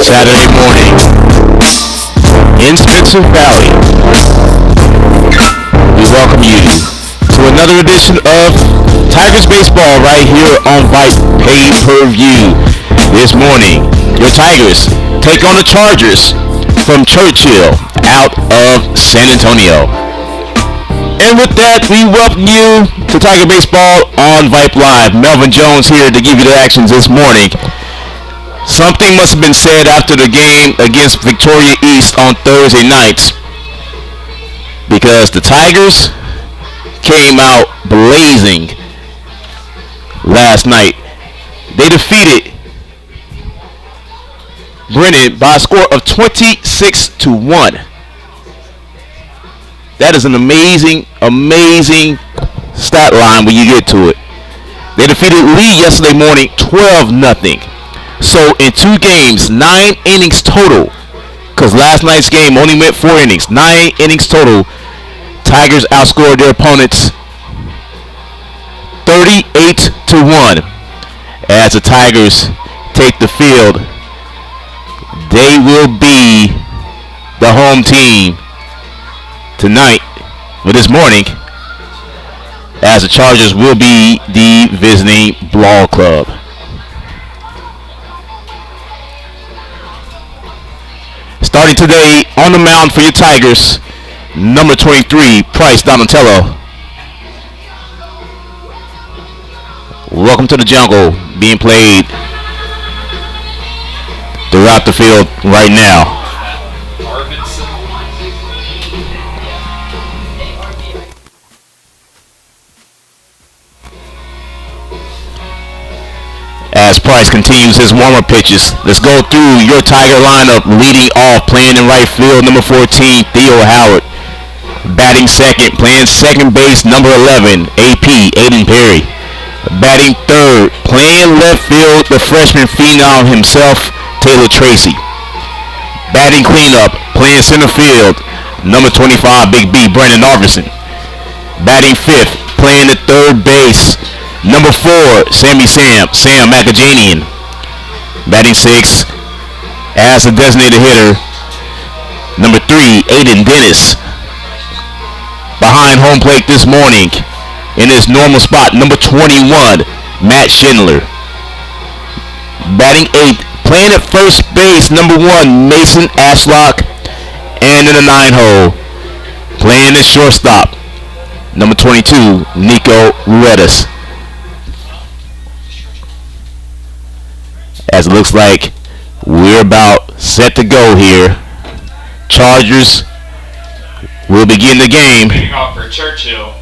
Saturday morning in Spencer Valley. We welcome you to another edition of Tigers Baseball right here on Vype Pay-Per-View. This morning, your Tigers take on the Chargers from Churchill out of San Antonio. And with that, we welcome you to Tiger Baseball on Vype Live. Melvin Jones here to give you the actions this morning. Something must have been said after the game against Victoria East on Thursday night, because the Tigers came out blazing last night. They defeated Brennan by a score of 26-1. That is an amazing stat line when you get to it. They defeated Lee yesterday morning 12-0. So in 2 games, 9 innings total, because last night's game only went 4 innings, 9 innings total, Tigers outscored their opponents 38-1. As the Tigers take the field, they will be the home team tonight, or this morning, as the Chargers will be the visiting ball club. Starting today on the mound for your Tigers, number 23, Price Donatello. Welcome to the Jungle, being played throughout the field right now. As Price continues his warm-up pitches, let's go through your Tiger lineup. Leading off, playing in right field, number 14, Theo Howard. Batting second, playing second base, number 11, AP, Aiden Perry. Batting third, playing left field, the freshman phenom himself, Taylor Tracy. Batting cleanup, playing center field, number 25, Big B, Brandon Arvidsson. Batting fifth, playing the third base, number 4, Sam Macajanian. Batting 6, as a designated hitter, number 3, Aiden Dennis. Behind home plate this morning, in his normal spot, number 21, Matt Schindler. Batting 8, playing at first base, number 1, Mason Ashlock. And in the 9-hole, playing at shortstop, number 22, Nico Ruedas. As it looks like we're about set to go here. Chargers will begin the game. Leading off for Churchill,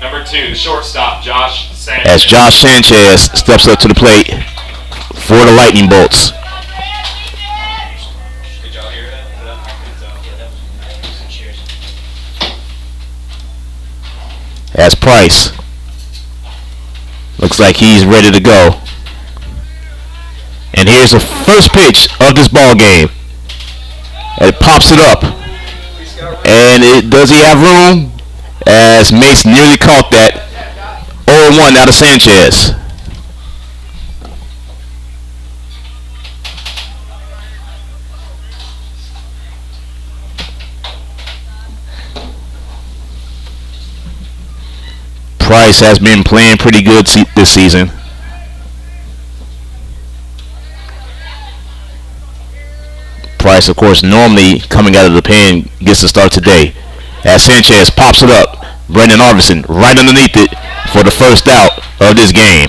number 2, the shortstop, Josh Sanchez. As Josh Sanchez steps up to the plate for the Lightning Bolts. Did y'all hear that? As Price looks like he's ready to go. And here's the first pitch of this ball game. And it pops it up. And does he have room? As Mace nearly caught that. 0-1 out of Sanchez. Price has been playing pretty good this season. Price, of course, normally coming out of the pen, gets to start today. As Sanchez pops it up, Brendan Arvidsson right underneath it for the first out of this game.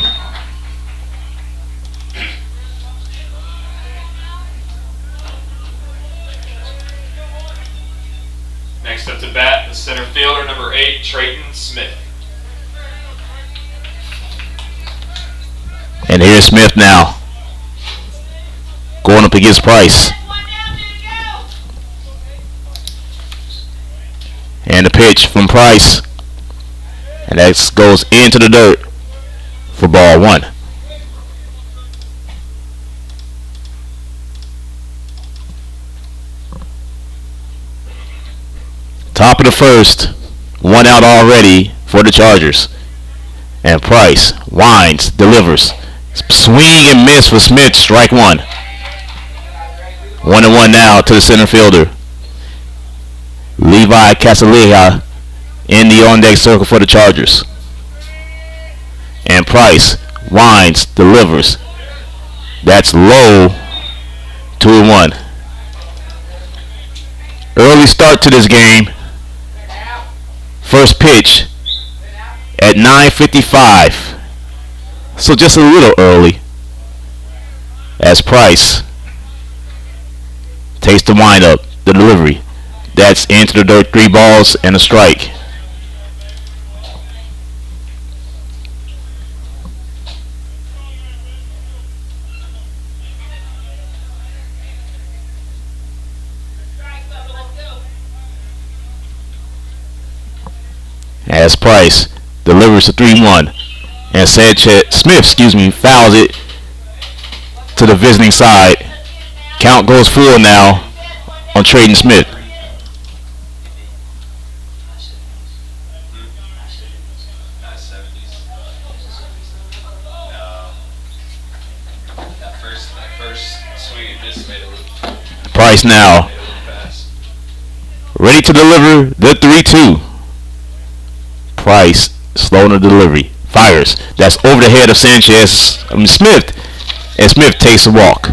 Next up to bat, the center fielder, number 8, Trayton Smith. And here's Smith now, going up against Price. And the pitch from Price. And that goes into the dirt for ball 1. Top of the first. 1 out already for the Chargers. And Price winds, delivers. Swing and miss for Smith, strike 1. 1-1 now to the center fielder. Levi Casaleja in the on-deck circle for the Chargers. And Price winds, delivers. That's low. 2-1. Early start to this game. First pitch at 9:55. So just a little early. As Price takes the windup, the delivery. That's into the dirt, 3 balls and a strike. As Price delivers a 3-1, and Smith fouls it to the visiting side. Count goes full now on Traden Smith. Price now ready to deliver the 3-2. Price slow in the delivery. Fires. That's over the head of Smith. And Smith takes a walk.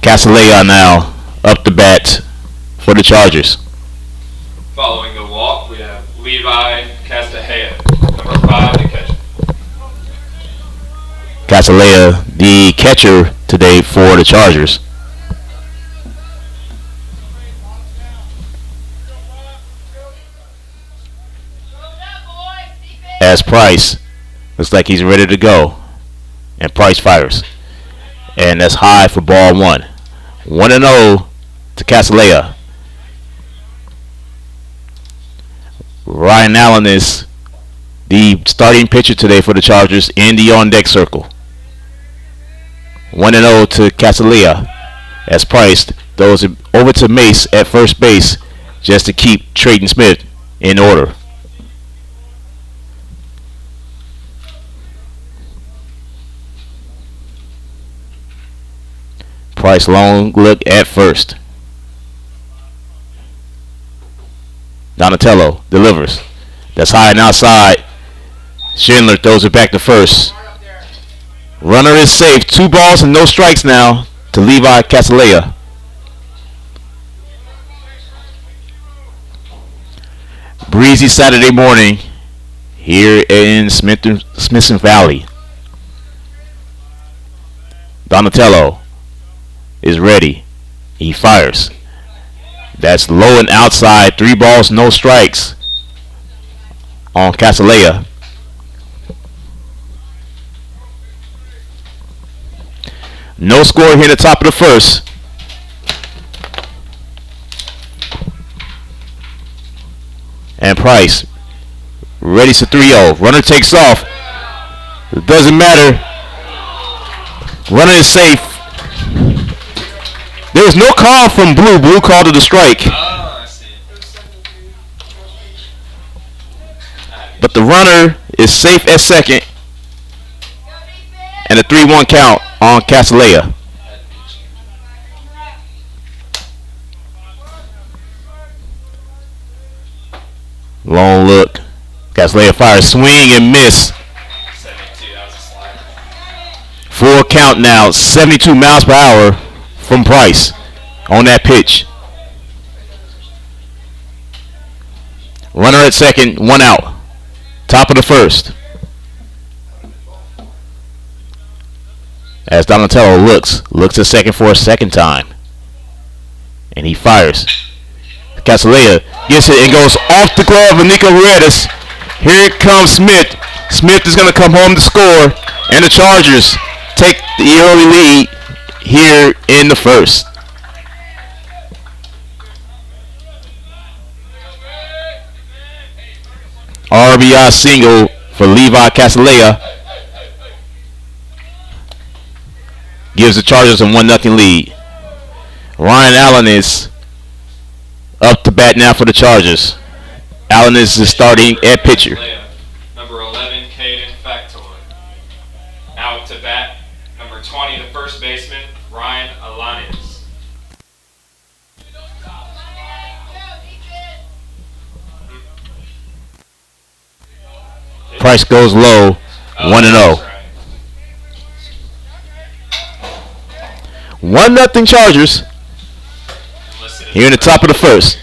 Casaleja now up the bat for the Chargers. Following the walk, we have Levi Casaleja, number 5, the catcher. Casaleja, the catcher today for the Chargers. As Price looks like he's ready to go, and Price fires, and that's high for ball 1. 1-0 to Casaleja. Ryan Allen is the starting pitcher today for the Chargers in the on-deck circle. 1-0 to Casaleja as Price throws it over to Mace at first base just to keep Traden Smith in order. Price long look at first. Donatello delivers. That's high and outside. Schindler throws it back to first. Runner is safe. 2 balls and no strikes now to Levi Casaleja. Breezy Saturday morning here in Smithson Valley. Donatello is ready. He fires. That's low and outside. 3 balls, no strikes on Casaleja. No score here at the top of the first. And Price ready to 3-0. Runner takes off. It doesn't matter. Runner is safe. There was no call from Blue. Blue called it a strike. Oh, I see. But the runner is safe at second. And a 3-1 count on Casaleja. Long look. Casaleja fires, swing and miss. 72, that was a slider. Full count now. 72 miles per hour from Price on that pitch. Runner at second, 1 out. Top of the first. As Donatello looks at second for a second time. And he fires. Casaleja gets it and goes off the glove of Nico Ruedas. Here comes Smith. Smith is going to come home to score. And the Chargers take the early lead here in the first. RBI single for Levi Casaleja gives the Chargers a 1-0 lead. Ryan Allen is up to bat now for the Chargers. Allen is the starting at pitcher. Number 11, Caden Factor. Out to bat, number Price goes low, 1-0. 1-0 Chargers here in the top of the first.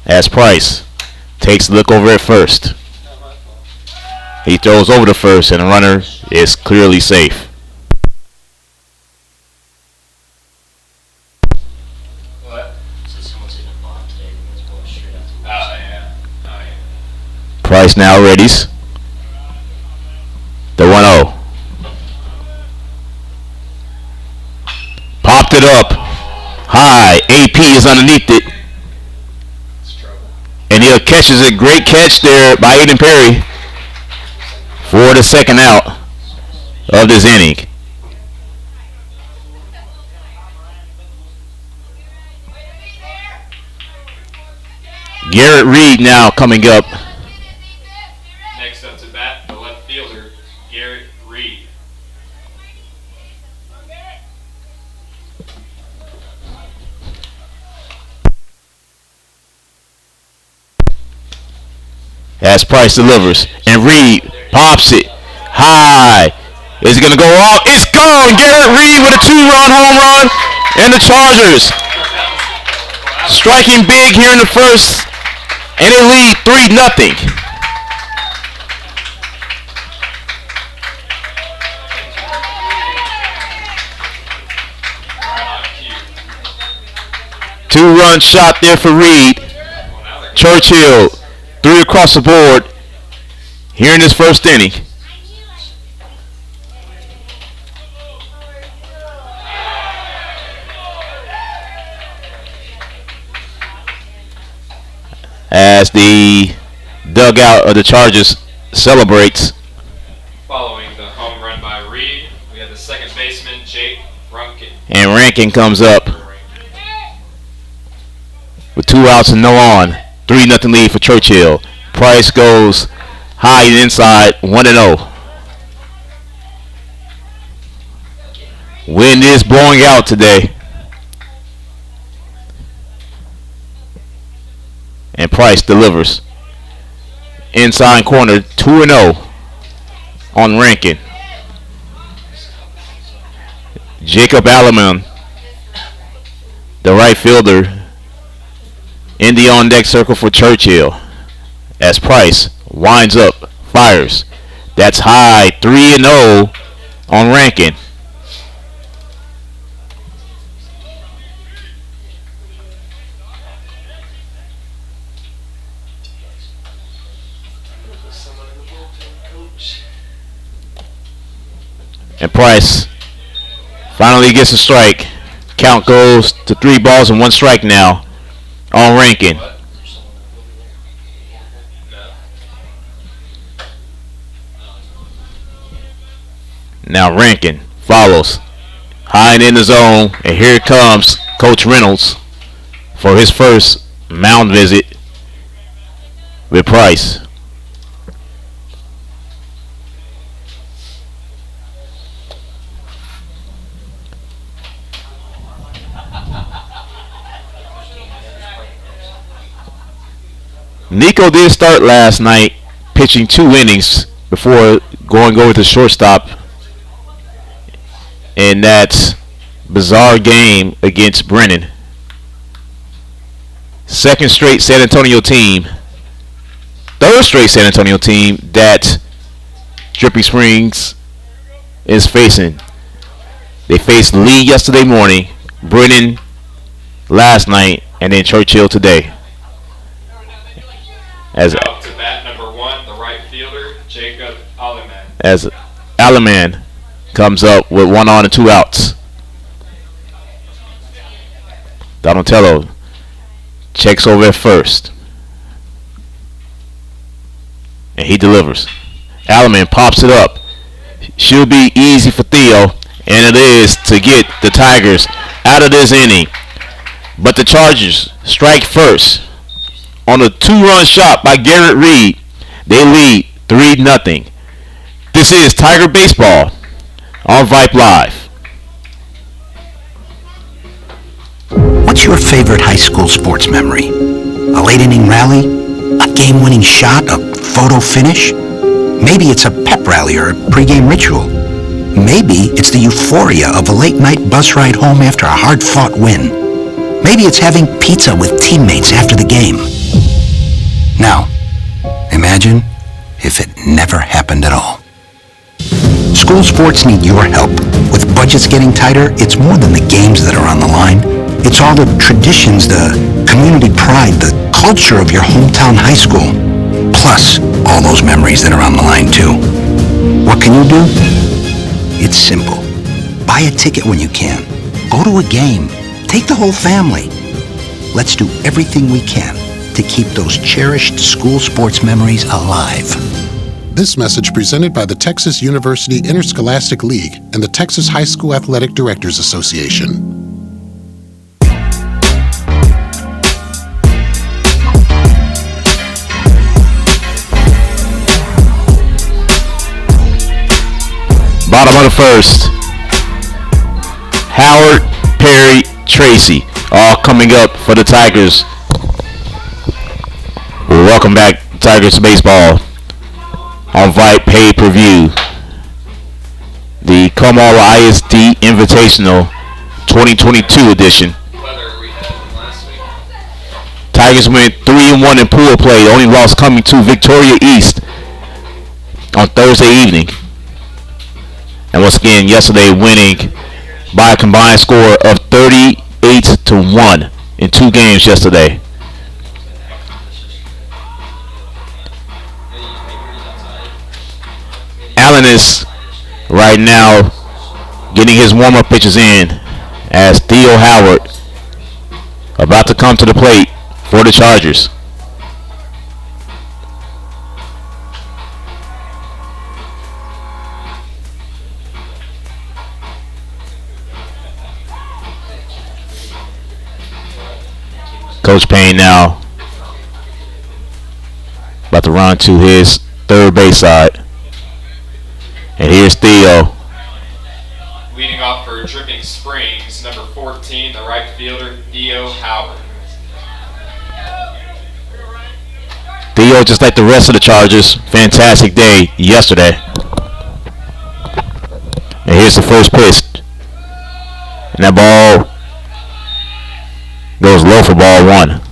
As Price takes a look over at first. He throws over the first, and the runner is clearly safe. What? Price now readies. The 1-0. Popped it up. High. AP is underneath it. And he catches it. Great catch there by Aiden Perry for the second out of this inning. Garrett Reed now coming up. Next up to bat, the left fielder, Garrett Reed. As Price delivers, and Reed pops it high. Is it going to go off? It's gone. Garrett Reed with a 2-run home run, and the Chargers striking big here in the first, and they lead 3-0. Two-run shot there for Reed. Churchill, 3 across the board here in this first inning. As the dugout of the Chargers celebrates. Following the home run by Reed, we have the second baseman, Jake Runkin. And Rankin comes up with 2 outs and no on. 3-0 lead for Churchill. Price goes high and inside, 1-0. Wind is blowing out today. And Price delivers. Inside corner, 2-0 on Rankin. Jacob Alleman, the right fielder, in the on-deck circle for Churchill. As Price winds up, fires. That's high, 3-0 on Rankin. And Price finally gets a strike. Count goes to 3 balls and 1 strike now on Rankin. Now Rankin follows high and in the zone, and here comes Coach Reynolds for his first mound visit with Price. Nico did start last night, pitching 2 innings before going over to shortstop in that bizarre game against Brennan. Second straight San Antonio team, third straight San Antonio team that Dripping Springs is facing. They faced Lee yesterday morning, Brennan last night, and then Churchill today. As Up to bat number 1, the right fielder, Jacob Alleman. As Alleman comes up with 1 on and 2 outs. Donatello checks over at first, and he delivers. Alleman pops it up. Should be easy for Theo, and it is to get the Tigers out of this inning. But the Chargers strike first on a 2-run shot by Garrett Reed. They lead 3-0. This is Tiger Baseball on Vype Live. your favorite high school sports memory? A late inning rally? A game-winning shot? A photo finish? Maybe it's a pep rally or a pregame ritual. Maybe it's the euphoria of a late-night bus ride home after a hard-fought win. Maybe it's having pizza with teammates after the game. Now, imagine if it never happened at all. School sports need your help. With budgets getting tighter, it's more than the games that are on the line. It's all the traditions, the community pride, the culture of your hometown high school. Plus, all those memories that are on the line, too. What can you do? It's simple. Buy a ticket when you can. Go to a game. Take the whole family. Let's do everything we can to keep those cherished school sports memories alive. This message presented by the Texas University Interscholastic League and the Texas High School Athletic Directors Association. Bottom of the first, Howard, Perry, Tracy, all coming up for the Tigers. Welcome back, Tigers baseball on Vype pay-per-view. The Comal ISD Invitational 2022 edition. Tigers went 3-1 in pool play. The only loss coming to Victoria East on Thursday evening. And once again, yesterday winning by a combined score of 38-1 in 2 games yesterday. Allen is right now getting his warm-up pitches in as Theo Howard about to come to the plate for the Chargers. Coach Payne now about to run to his third base side. And here's Theo. Leading off for Dripping Springs, number 14, the right fielder, Theo Howard. Theo, just like the rest of the Chargers, fantastic day yesterday. And here's the first pitch. And that ball goes low for ball 1.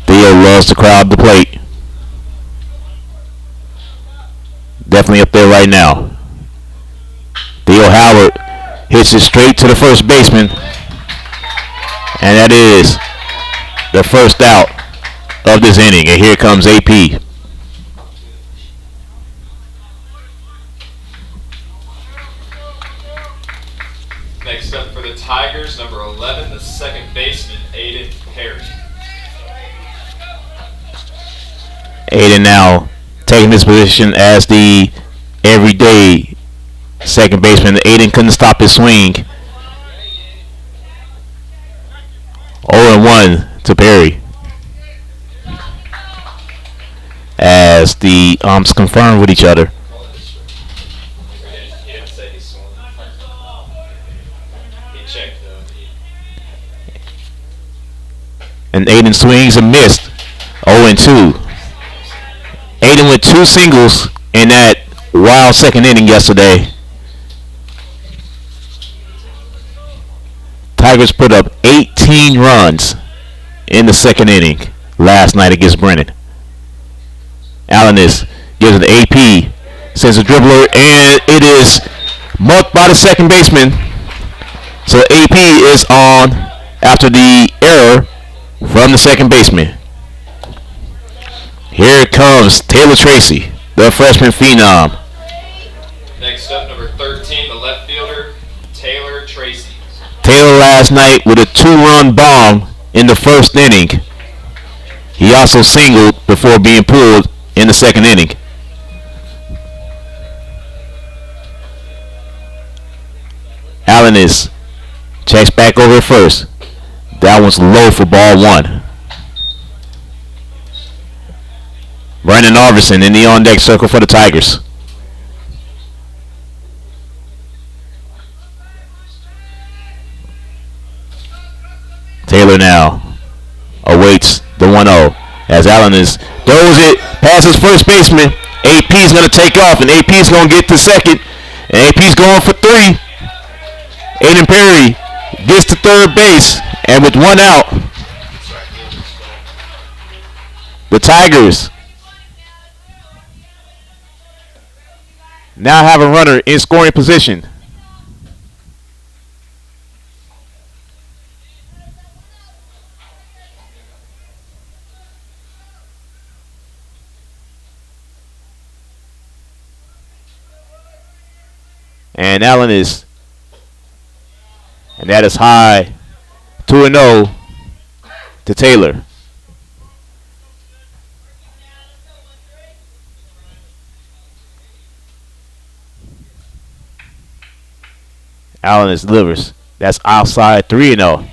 Theo loves to crowd the plate. Definitely up there right now. Theo Howard hits it straight to the first baseman. And that is the first out of this inning. And here comes AP. Next up for the Tigers, number 11, the second baseman, Aiden Perry. Aiden now taking this position as the everyday second baseman. Aiden couldn't stop his swing. 0-1 to Perry. As the umps confirm with each other. He didn't say he swung. He checked though. And Aiden swings and missed. 0-2. Aiden with 2 singles in that wild second inning yesterday. Tigers put up 18 runs in the second inning last night against Brennan. Allen gives it to AP, sends a dribbler, and it is mucked by the second baseman. So AP is on after the error from the second baseman. Here comes Taylor Tracy, the freshman phenom. Next up, number 13, the left fielder, Taylor Tracy. Taylor last night with a 2-run bomb in the first inning. He also singled before being pulled in the second inning. Allen checks back over at first. That one's low for ball 1. Brandon Arvison in the on-deck circle for the Tigers. Taylor now awaits the 1-0 as Allen throws it past his first baseman. AP's going to take off, and AP's going to get to second. And AP's going for 3. Aiden Perry gets to third base, and with 1 out, the Tigers now have a runner in scoring position. And Allen and that is high 2-0 to Taylor. Allen delivers. That's outside 3-0.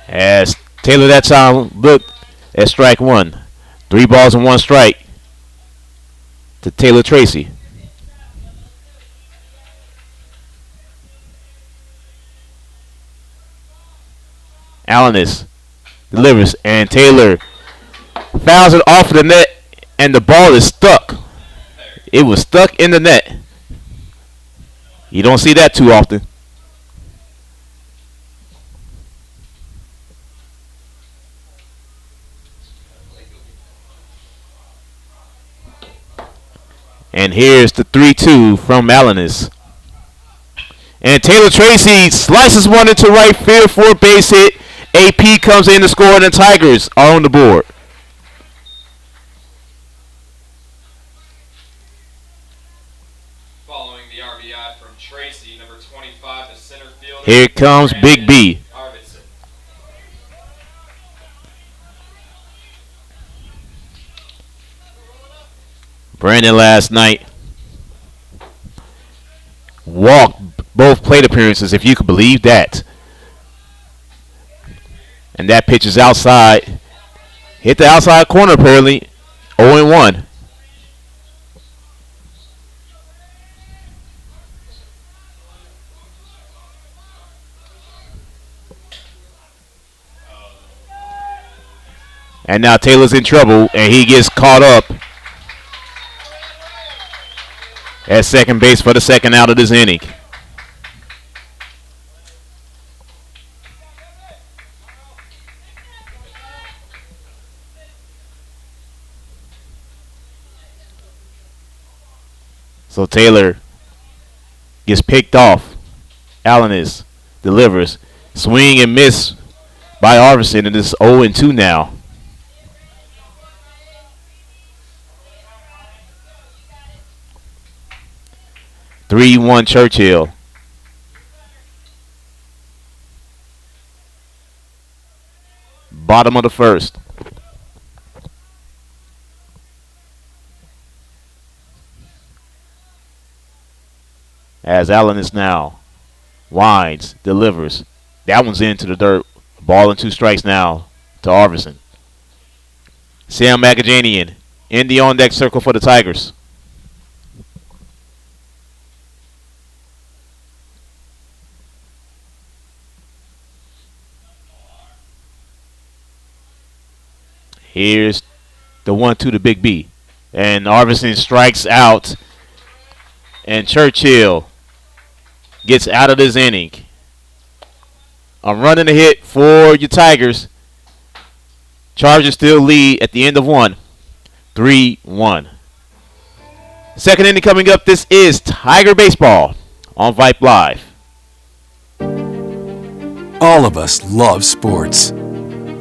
As Taylor that time looked at strike 1. 3 balls and 1 strike to Taylor Tracy. Allen delivers, and Taylor fouls it off the net, and the ball is stuck. It was stuck in the net. You don't see that too often. And here's the 3-2 from Allen. And Taylor Tracy slices one into right field for a base hit. AP comes in to score, and the Tigers are on the board. Following the RBI from Tracy, number 25, the center fielder. Here comes Big B. Brandon last night walked both plate appearances, if you could believe that. And that pitch is outside. Hit the outside corner apparently. 0-1. And now Taylor's in trouble, and he gets caught up at second base for the second out of this inning. So Taylor gets picked off. Allen delivers. Swing and miss by Arvidsson, and it's 0-2 now. (3-1) Churchill. Bottom of the first. As Allen now winds, delivers. That one's into the dirt. Ball and 2 strikes now to Arvidsson. Sam Magajanian in the on-deck circle for the Tigers. Here's the 1-2 to Big B. And Arvidsson strikes out. And Churchill gets out of this inning. I'm running a hit for your Tigers. Chargers still lead at the end of 1. 3-1. Second inning coming up. This is Tiger Baseball on Vype Live. All of us love sports.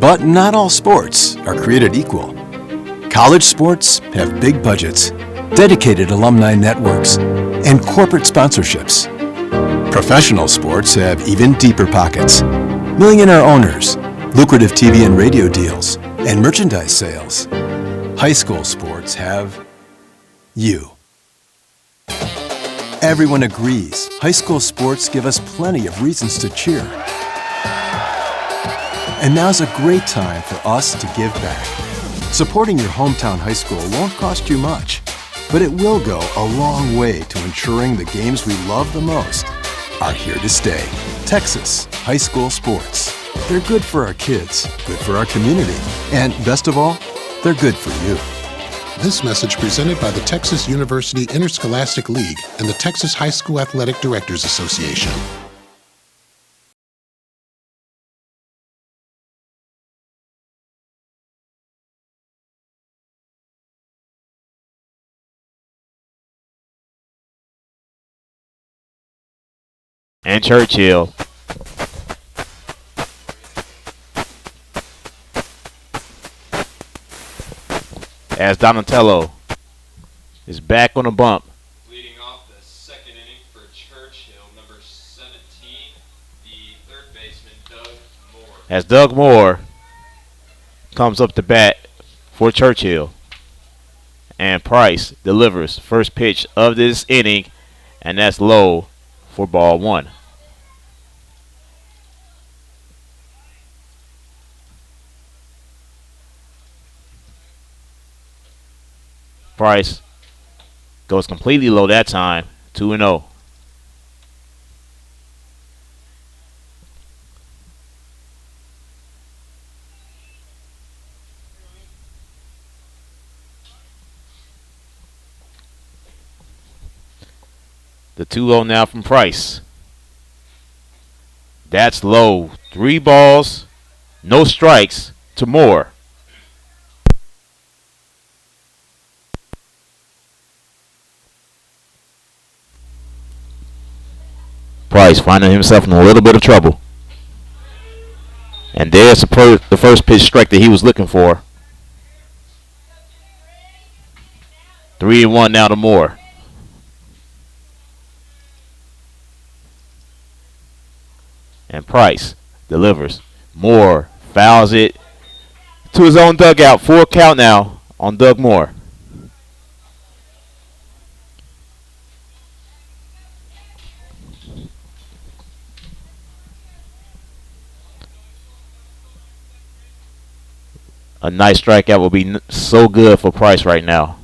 But not all sports are created equal. College sports have big budgets, dedicated alumni networks, and corporate sponsorships. Professional sports have even deeper pockets, millionaire owners, lucrative TV and radio deals, and merchandise sales. High school sports have you. Everyone agrees high school sports give us plenty of reasons to cheer. And now's a great time for us to give back. Supporting your hometown high school won't cost you much, but it will go a long way to ensuring the games we love the most are here to stay. Texas high school sports. They're good for our kids, good for our community, and best of all, they're good for you. This message presented by the Texas University Interscholastic League and the Texas High School Athletic Directors Association. And Churchill. As Donatello is back on the bump. Leading off the second inning for Churchill, number 17, the third baseman, Doug Moore. As Doug Moore comes up to bat for Churchill. And Price delivers first pitch of this inning, and that's low for ball one. Price goes completely low that time, 2-0. The 2-0 now from Price. That's low. 3 balls, no strikes to Moore. Price finding himself in a little bit of trouble. And there's the first pitch strike that he was looking for. 3-1 now to Moore. And Price delivers. Moore fouls it to his own dugout. 4 count now on Doug Moore. A nice strikeout will be so good for Price right now.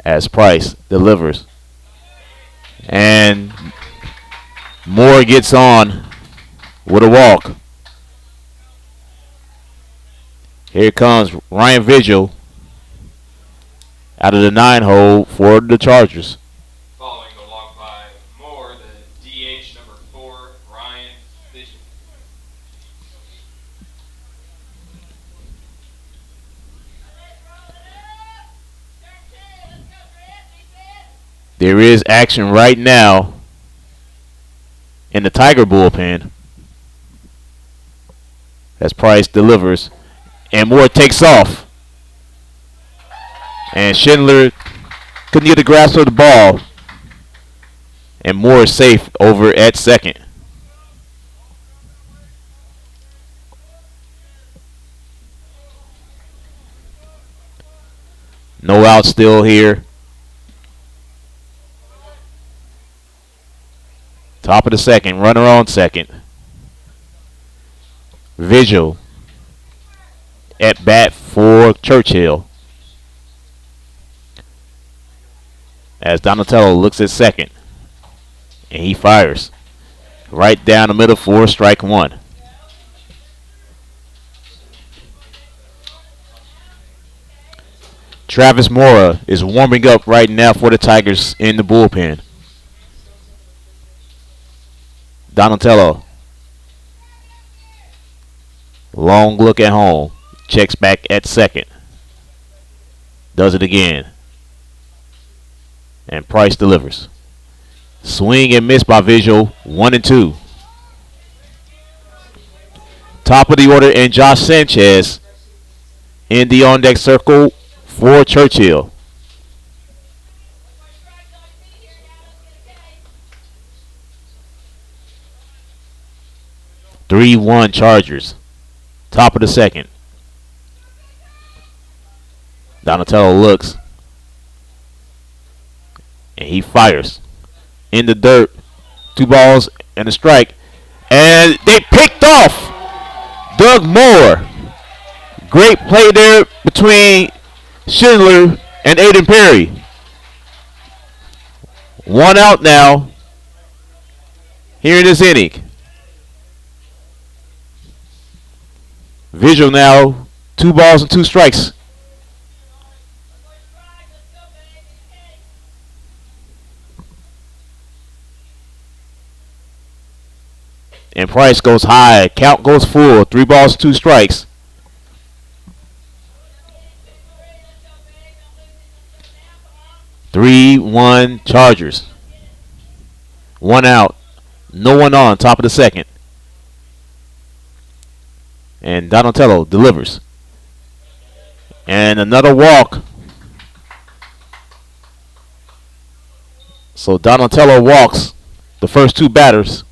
As Price delivers. And Moore gets on with a walk. Here comes Ryan Vigil out of the 9-hole for the Chargers. Following the walk by Moore, the DH number 4, Ryan Vigil. There is action right now in the Tiger bullpen as Price delivers and Moore takes off. And Schindler couldn't get a grasp of the ball. And Moore is safe over at second. No out still here. Top of the second, runner on second. Vigil at bat for Churchill. As Donatello looks at second. And he fires. Right down the middle for strike one. Travis Mora is warming up right now for the Tigers in the bullpen. Donatello. Long look at home. Checks back at second. Does it again. And Price delivers. Swing and miss by Vigil. 1-2. Top of the order, and Josh Sanchez in the on-deck circle for Churchill. (3-1) Chargers. Top of the second. Donatello looks. And he fires. In the dirt. 2 balls and a strike. And they picked off Doug Moore. Great play there between Schindler and Aiden Perry. One out now here in this inning. Visual now, 2 balls and 2 strikes. And Price goes high. Count goes full. 3 balls, 2 strikes. Three, 1 Chargers. 1 out. No one on. Top of the second. And Donatello delivers. And another walk. So Donatello walks the first 2 batters.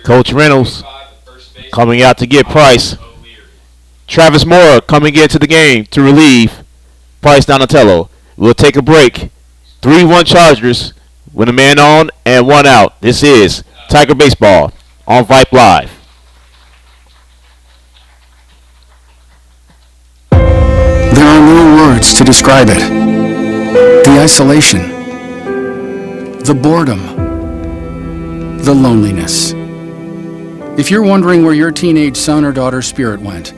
Coach Reynolds coming out to get Price. Travis Moore coming into the game to relieve Price Donatello. We'll take a break. 3-1 Chargers with a man on and 1 out. This is Tiger Baseball on Vype Live. There are no words to describe it. The isolation, the boredom, the loneliness. If you're wondering where your teenage son or daughter's spirit went,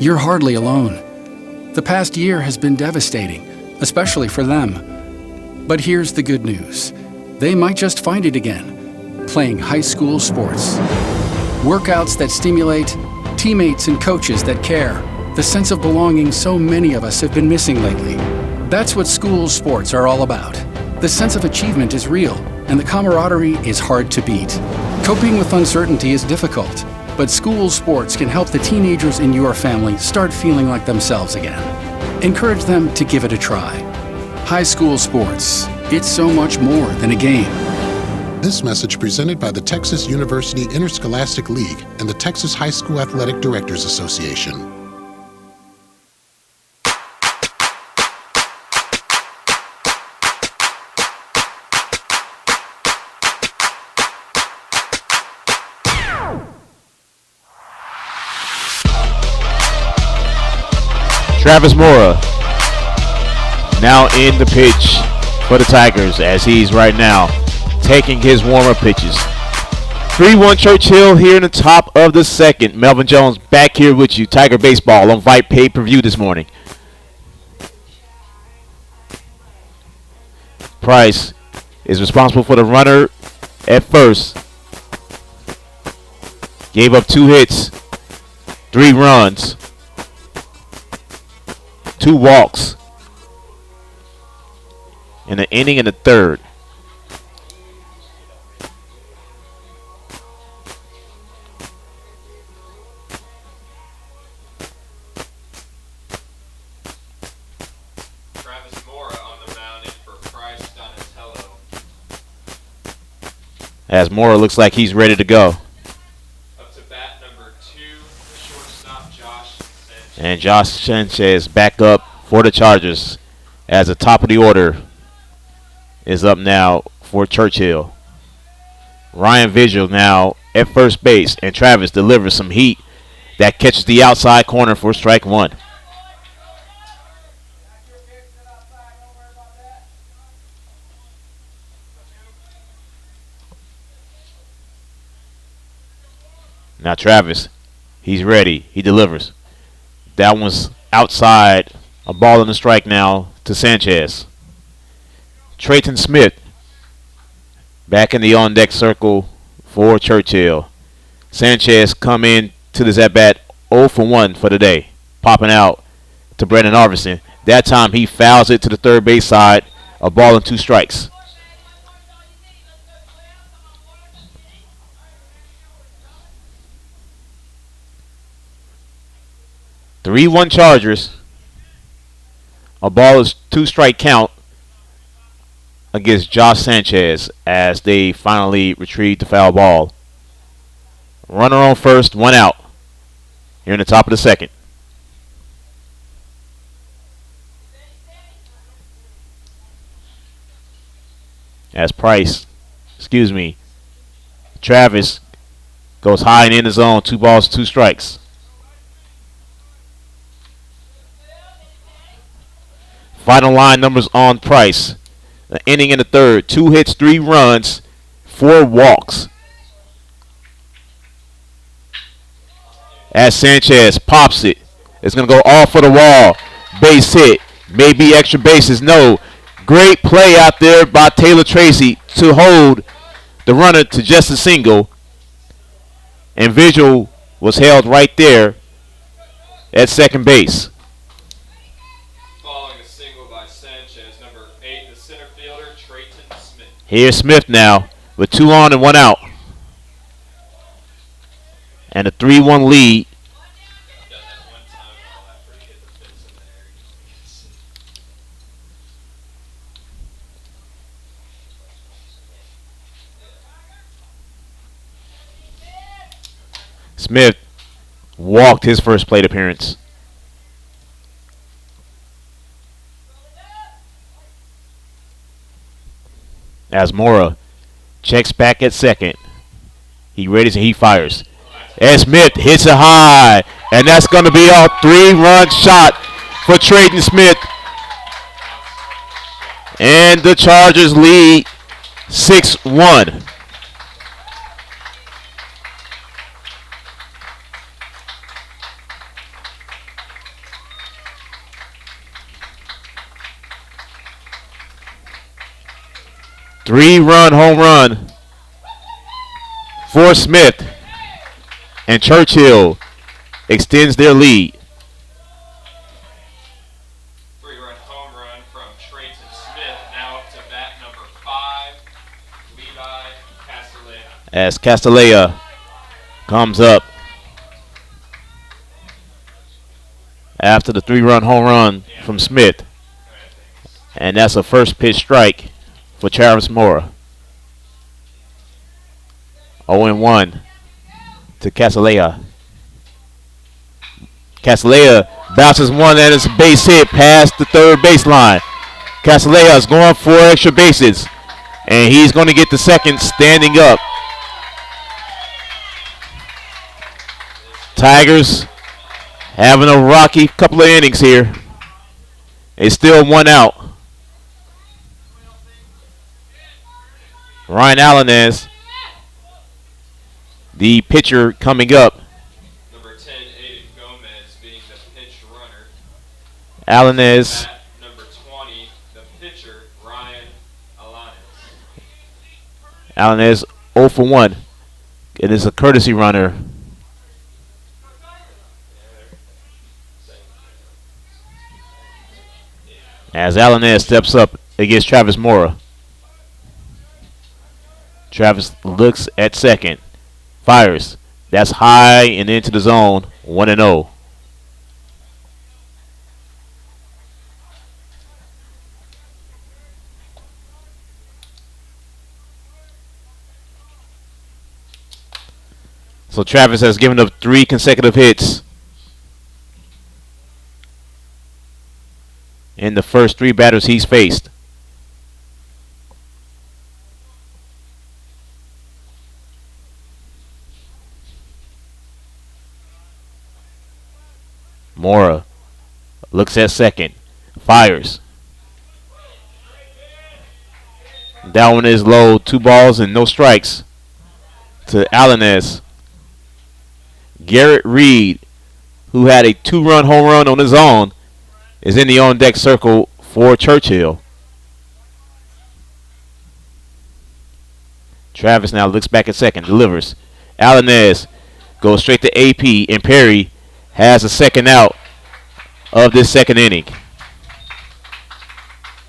you're hardly alone. The past year has been devastating, especially for them. But here's the good news. They might just find it again, playing high school sports. Workouts that stimulate, teammates and coaches that care. The sense of belonging so many of us have been missing lately. That's what school sports are all about. The sense of achievement is real, and the camaraderie is hard to beat. Coping with uncertainty is difficult, but school sports can help the teenagers in your family start feeling like themselves again. Encourage them to give it a try. High school sports, it's so much more than a game. This message presented by the Texas University Interscholastic League and the Texas High School Athletic Directors Association. Travis Mora now in the pitch for the Tigers as he's right now taking his warm-up pitches. 3-1 Churchill here in the top of the second. Melvin Jones back here with you. Tiger Baseball on Vype pay-per-view this morning. Price is responsible for the runner at first. Gave up 2 hits, 3 runs, 2 walks in the inning in the third. Travis Mora on the mound in for Price Donatello. As Mora looks like he's ready to go. Up to bat number 2, shortstop Josh Sanchez. And Josh Sanchez back up for the Chargers as the top of the order is up now for Churchill. Ryan Vigil now at first base, and Travis delivers some heat that catches the outside corner for strike 1. Now Travis, he's ready. He delivers. That one's outside. A ball in the strike now to Sanchez. Trayton Smith back in the on-deck circle for Churchill. Sanchez come in to this at-bat 0 for 1 for the day. Popping out to Brendan Arvison. That time he fouls it to the third base side. A ball and 2 strikes. Three-1 Chargers. A ball is 2 strike count against Josh Sanchez as they finally retrieve the foul ball. Runner on first, 1 out. Here in the top of the second. As Travis Goes high and in the zone. 2 balls, 2 strikes. Final line numbers on Price. The inning in the third. 2 hits, 3 runs, 4 walks. As Sanchez pops it. It's going to go off for the wall. Base hit. Maybe extra bases. No. Great play out there by Taylor Tracy to hold the runner to just a single. And Vigil was held right there at second base. Following a single by Sanchez, number 8, the center fielder, Trayton Smith. Here's Smith now with 2 on and 1 out. And a 3-1 lead. Done that one time and all after he hit the fence in there. Smith walked his first plate appearance. As Mora checks back at second. He readies and he fires. And Smith hits it high. And that's going to be a 3-run shot for Trayton Smith. And the Chargers lead 6-1. Three-run home run for Smith, and Churchill extends their lead. 3-run home run from Trayton Smith. Now up to bat number 5, Levi Castellea. As Castellea comes up after the 3-run home run from Smith, and that's a first pitch strike for Travis Mora. 0-1 to Castellea. Castellea bounces one and it's a base hit past the third baseline. Castellea is going for extra bases, and he's going to get the second standing up. Tigers having a rocky couple of innings here. It's still 1 out. Ryan Allenez, the pitcher coming up. Number 10, Aiden Gomez being the pinch runner. Allenez, Bat number 20, the pitcher, Ryan Alanis. Allenez 0 for 1. It is a courtesy runner. As Allenez steps up against Travis Mora. Travis looks at second. Fires. That's high and into the zone. 1-0. So Travis has given up 3 consecutive hits in the first 3 batters he's faced. Mora looks at second. Fires. That one is low. 2 balls and no strikes to Allenez. Garrett Reed, who had a 2-run home run on his own, is in the on-deck circle for Churchill. Travis now looks back at second. Delivers. Allenez goes straight to AP, and Perry has a second out of this second inning.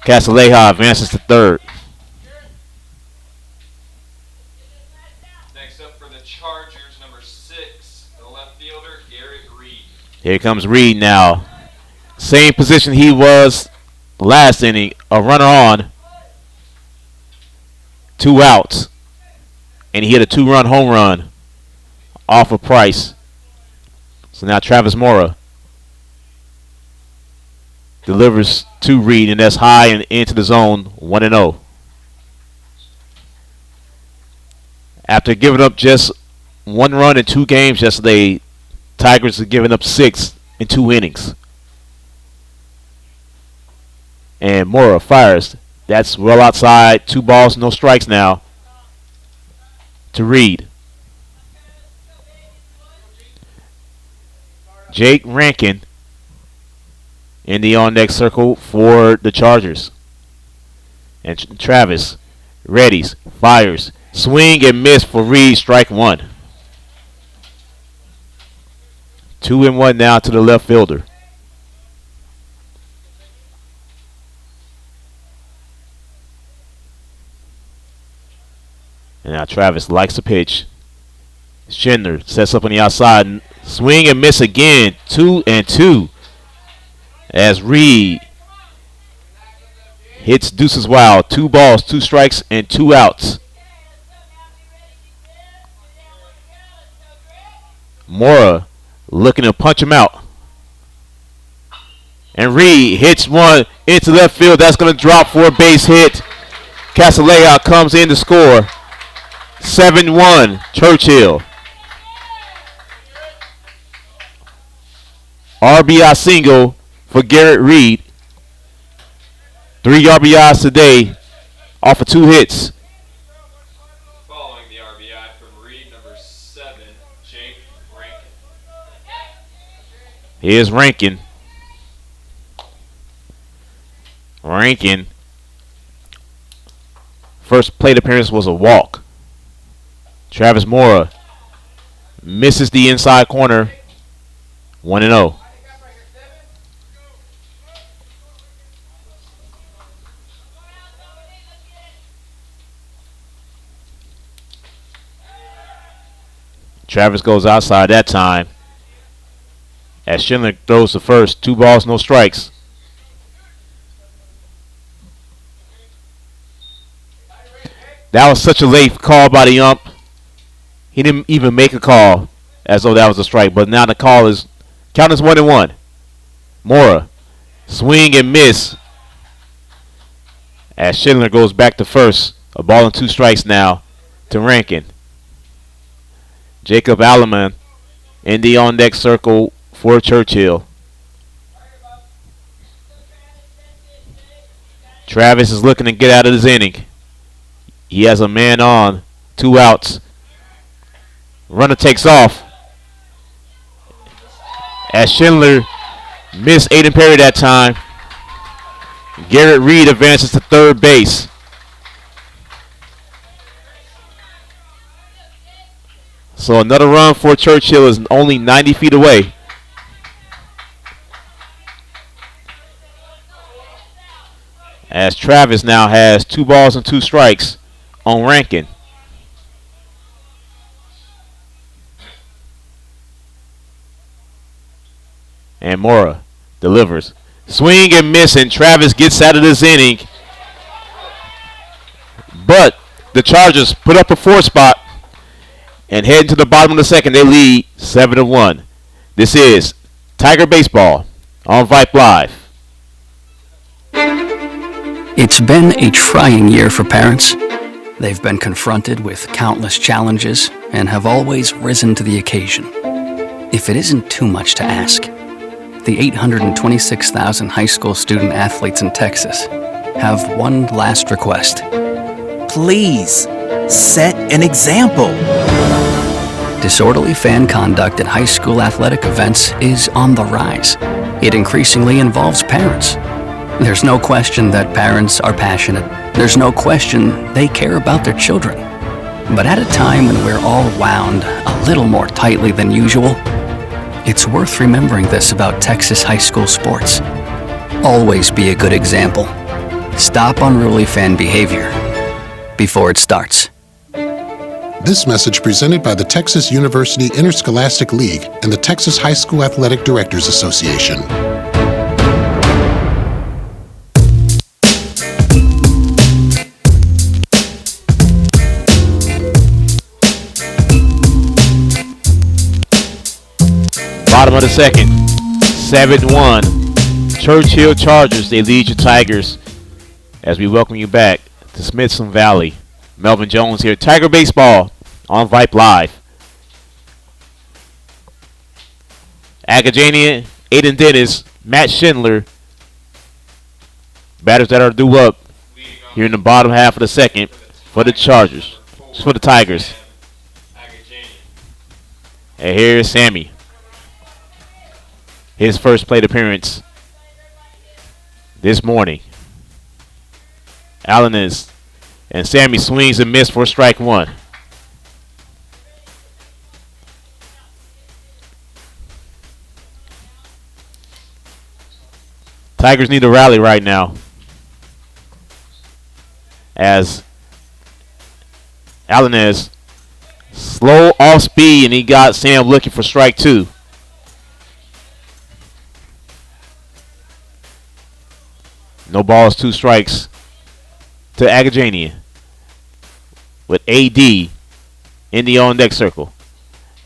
Castellea advances to third. Next up for the Chargers, number 6, the left fielder, Garrett Reed. Here comes Reed now. Same position he was last inning. A runner on. 2 outs. And he hit a 2-run home run off of Price. So now Travis Mora delivers to Reed, and that's high and into the zone. 1-0. After giving up just 1 run in 2 games yesterday. Tigers have given up 6 in 2 innings. And Mora fires. That's well outside. 2 balls, no strikes now to Reed. Jake Rankin in the on-deck circle for the Chargers. And Travis readies, fires, swing and miss for Reed, strike 1. 2-1 now to the left fielder. And now Travis likes the pitch. Schindler sets up on the outside. Swing and miss again. 2-2. As Reed hits Deuces Wild. 2 balls, 2 strikes, and 2 outs. Mora looking to punch him out. And Reed hits one into left field. That's going to drop for a base hit. Castellea comes in to score. 7-1, Churchill. RBI single for Garrett Reed. 3 RBIs today off of 2 hits. Following the RBI from Reed, number 7, Jake Rankin. Here's Rankin. Rankin. First plate appearance was a walk. Travis Mora misses the inside corner. 1-0. Travis goes outside that time. As Schindler throws the first. 2 balls, no strikes. That was such a late call by the ump. He didn't even make a call as though that was a strike. But now the call is count as 1-1. Mora. Swing and miss. As Schindler goes back to first. A ball and 2 strikes now to Rankin. Jacob Alleman in the on-deck circle for Churchill. Travis is looking to get out of this inning. He has a man on. 2 outs. Runner takes off. As Schindler missed Aiden Perry that time. Garrett Reed advances to third base. So another run for Churchill is only 90 feet away. As Travis now has 2 balls and 2 strikes on Rankin. And Mora delivers. Swing and miss, and Travis gets out of this inning. But the Chargers put up a 4 spot and head to the bottom of the second. They lead 7-1. This is Tiger Baseball on Vype Live. It's been a trying year for parents. They've been confronted with countless challenges and have always risen to the occasion. If it isn't too much to ask, the 826,000 high school student athletes in Texas have one last request. Please, set an example. Disorderly fan conduct at high school athletic events is on the rise. It increasingly involves parents. There's no question that parents are passionate. There's no question they care about their children. But at a time when we're all wound a little more tightly than usual, it's worth remembering this about Texas high school sports. Always be a good example. Stop unruly fan behavior before it starts. This message presented by the Texas University Interscholastic League and the Texas High School Athletic Directors Association. Bottom of the second, 7-1. Churchill Chargers, they lead your Tigers as we welcome you back to Smithson Valley. Melvin Jones here, Tiger Baseball on Vype Live. Agajanian, Aiden Dennis, Matt Schindler. Batters that are due up Leading off here in the bottom half of the second for the Chargers. For the Tigers. Agajanian. And here's Sammy. His first plate appearance this morning. Allen is, and Sammy swings and misses for strike one. Tigers need to rally right now, as Allen is slow off speed, and he got Sam looking for strike two. No balls, 2 strikes to Agajanian with AD in the on deck circle.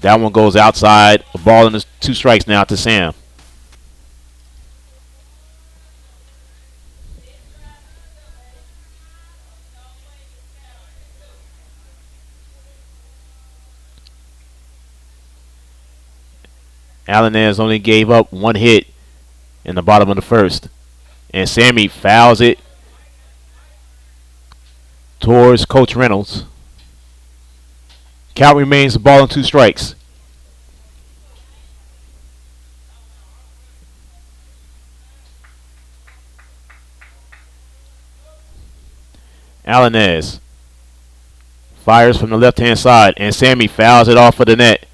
That one goes outside. A ball and 2 strikes now to Sam. Allenez only gave up 1 hit in the bottom of the first. And Sammy fouls it towards Coach Reynolds. Count remains a ball and 2 strikes. Allenez fires from the left-hand side, and Sammy fouls it off of the net.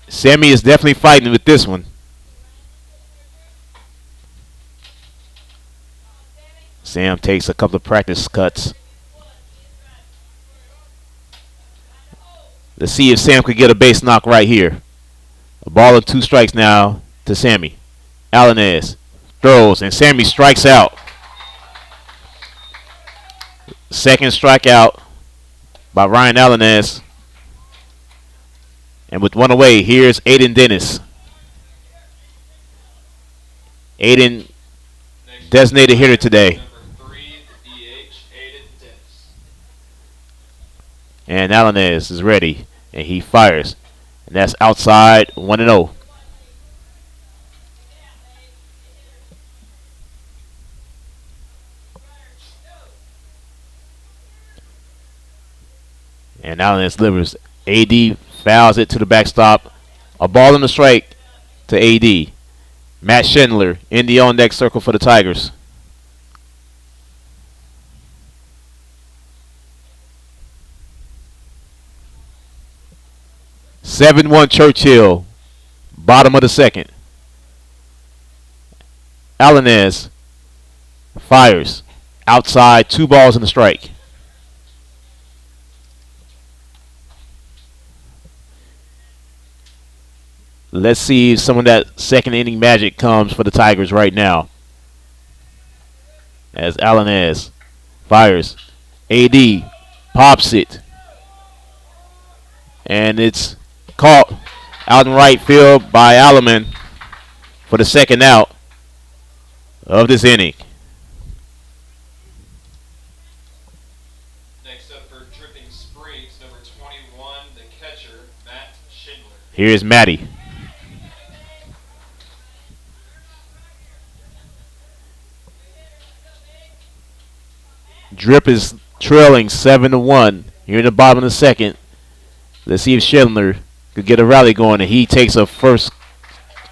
Sammy is definitely fighting with this one. Sam takes a couple of practice cuts. Let's see if Sam could get a base knock right here. A ball and 2 strikes now to Sammy. Allenez throws, and Sammy strikes out. Second strikeout by Ryan Allenez. And with 1 away, here's Aiden Dennis. Aiden, designated hitter today. Number 3, the DH, Aiden Dennis. And Allenez is ready, and he fires. And that's outside, 1-0. And Allenez delivers. AD fouls it to the backstop. A ball and a strike to AD. Matt Schindler in the on-deck circle for the Tigers. (7-1) Churchill, bottom of the second. Allenez fires outside, 2 balls and a strike. Let's see if some of that second inning magic comes for the Tigers right now. As Allenez fires. AD pops it. And it's caught out in right field by Alleman for the second out of this inning. Next up for Dripping Springs, number 21, the catcher, Matt Schindler. Here's Matty. Drip is trailing 7-1 here in the bottom of the second. Let's see if Schindler could get a rally going, and he takes a first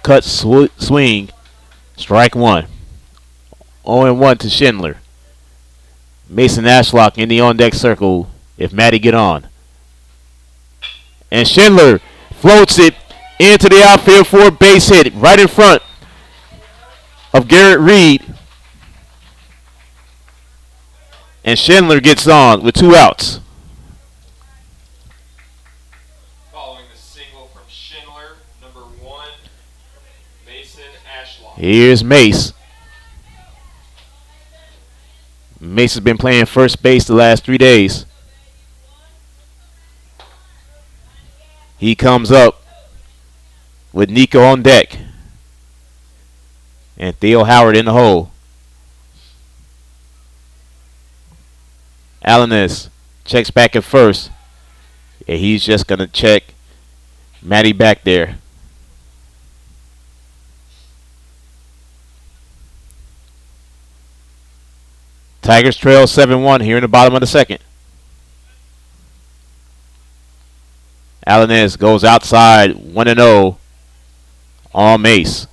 cut swing. Strike 1. 0-1 to Schindler. Mason Ashlock in the on-deck circle if Matty get on. And Schindler floats it into the outfield for a base hit right in front of Garrett Reed. And Schindler gets on with 2 outs. Following the single from Schindler, number 1, Mason Ashlock. Here's Mace. Mace has been playing first base the last 3 days. He comes up with Nico on deck. And Theo Howard in the hole. Allenez checks back at first. And he's just going to check Matty back there. Tigers trail 7-1 here in the bottom of the second. Alanez goes outside 1-0 on Mace.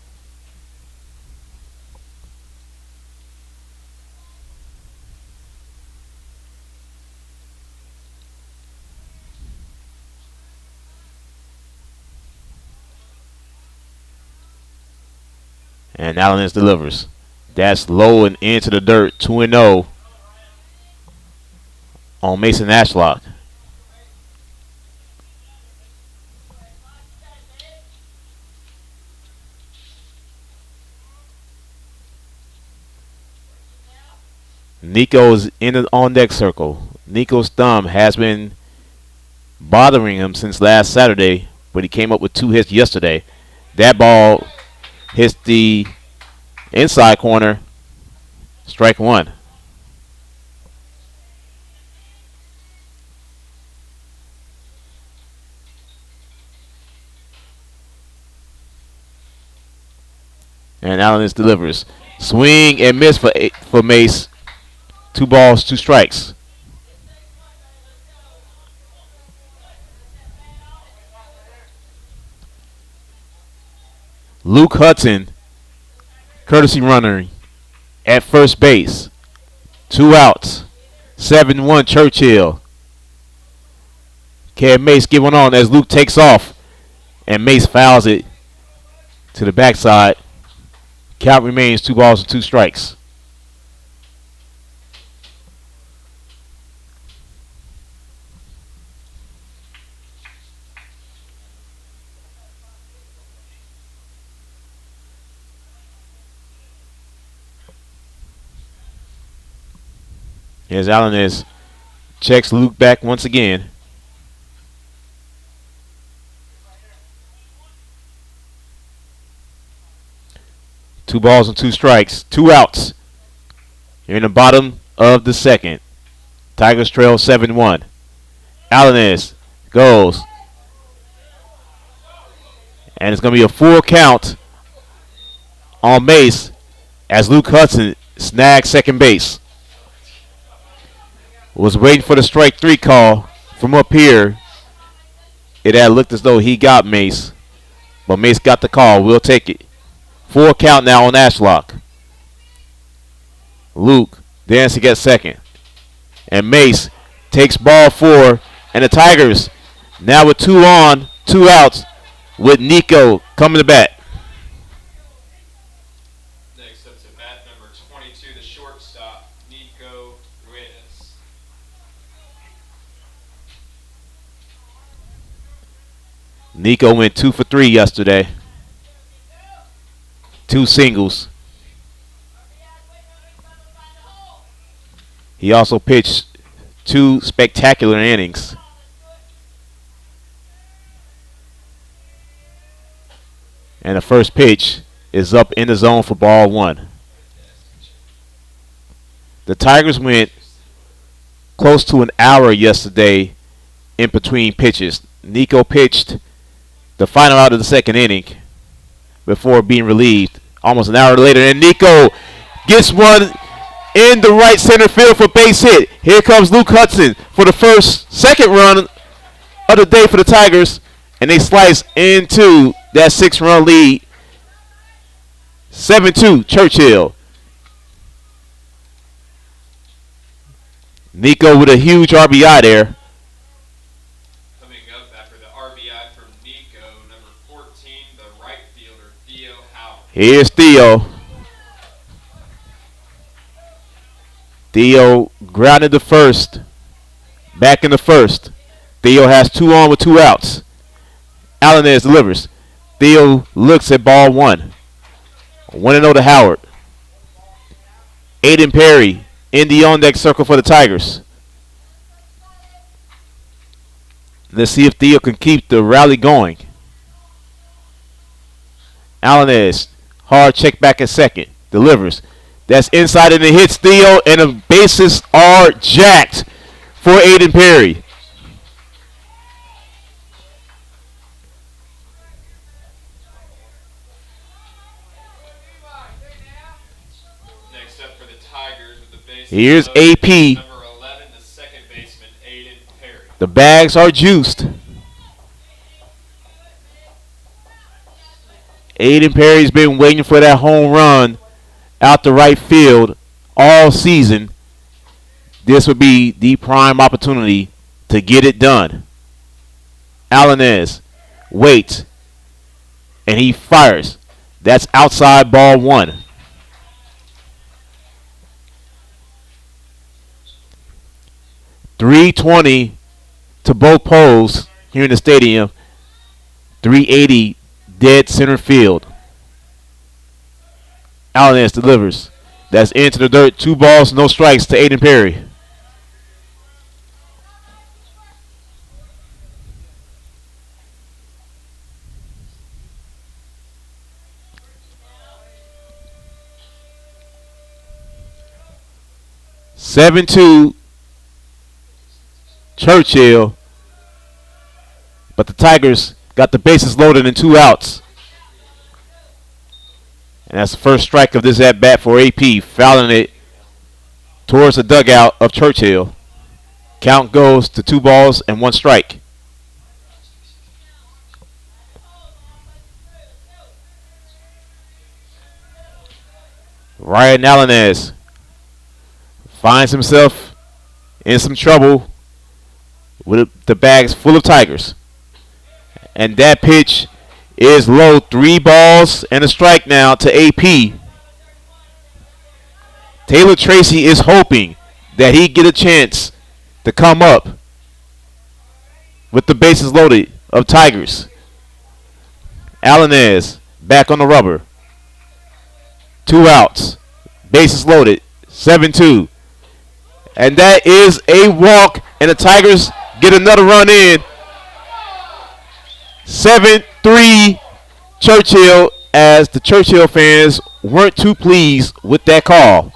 And Alanez delivers. That's low and into the dirt. 2-0 on Mason Ashlock. Nico's in the on-deck circle. Nico's thumb has been bothering him since last Saturday, but he came up with 2 hits yesterday. That ball hits the inside corner. Strike 1. And Allen delivers. Swing and miss for Mace. 2 balls, 2 strikes. Luke Hudson, courtesy runner at first base. 2 outs. 7-1 Churchill. Can Mace get one on as Luke takes off. And Mace fouls it to the backside. Count remains 2 balls and 2 strikes. Here's Alanez. Checks Luke back once again. Two balls and 2 strikes. 2 outs. You're in the bottom of the second. Tigers trail 7-1. Alanez goes. And it's going to be a full count on Mace as Luke Hudson snags second base. Was waiting for the strike 3 call from up here. It had looked as though he got Mace, but Mace got the call. We'll take it. Full count now on Ashlock. Luke dancing at second. And Mace takes ball 4. And the Tigers now with 2 on, 2 outs with Nico coming to bat. Next up to bat number 22, the shortstop, Nico Ruiz. Nico went 2 for 3 yesterday. 2 singles. He also pitched 2 spectacular innings. And the first pitch is up in the zone for ball 1. The Tigers went close to an hour yesterday in between pitches. Nico pitched the final out of the second inning before being relieved almost an hour later. And Nico gets one in the right center field for base hit. Here comes Luke Hudson for the second run of the day for the Tigers. And they slice into that 6-run lead. 7-2 Churchill. Nico with a huge RBI there. Coming up after the RBI from Nico, number 14, the right fielder, Theo Howard. Here's Theo. Theo grounded the first. Back in the first. Theo has 2 on with 2 outs. Alanez delivers. Theo looks at ball 1. 1-0 to Howard. Aiden Perry in the on-deck circle for the Tigers. Let's see if Theo can keep the rally going. Alanez, hard check back at second. Delivers. That's inside and it hits Theo, and the bases are jacked for Aiden Perry. base. Here's Doug, AP. Number 11, the second baseman, Aiden Perry. The bags are juiced. Aiden Perry's been waiting for that home run out the right field all season. This would be the prime opportunity to get it done. Alanez waits, and he fires. That's outside ball one. .320 to both poles here in the stadium. .380 dead center field. Alanez delivers. That's into the dirt. 2 balls, no strikes to Aiden Perry. (7-2) Churchill, but the Tigers got the bases loaded and 2 outs. And that's the first strike of this at bat for AP, fouling it towards the dugout of Churchill. Count goes to 2 balls and 1 strike. Ryan Alanez finds himself in some trouble with the bags full of Tigers. And that pitch is low. 3 balls and a strike now to AP. Taylor Tracy is hoping that he get a chance to come up with the bases loaded of Tigers. Alanez back on the rubber. 2 outs. Bases loaded. 7-2. And that is a walk, and the Tigers get another run in. 7-3 Churchill, as the Churchill fans weren't too pleased with that call.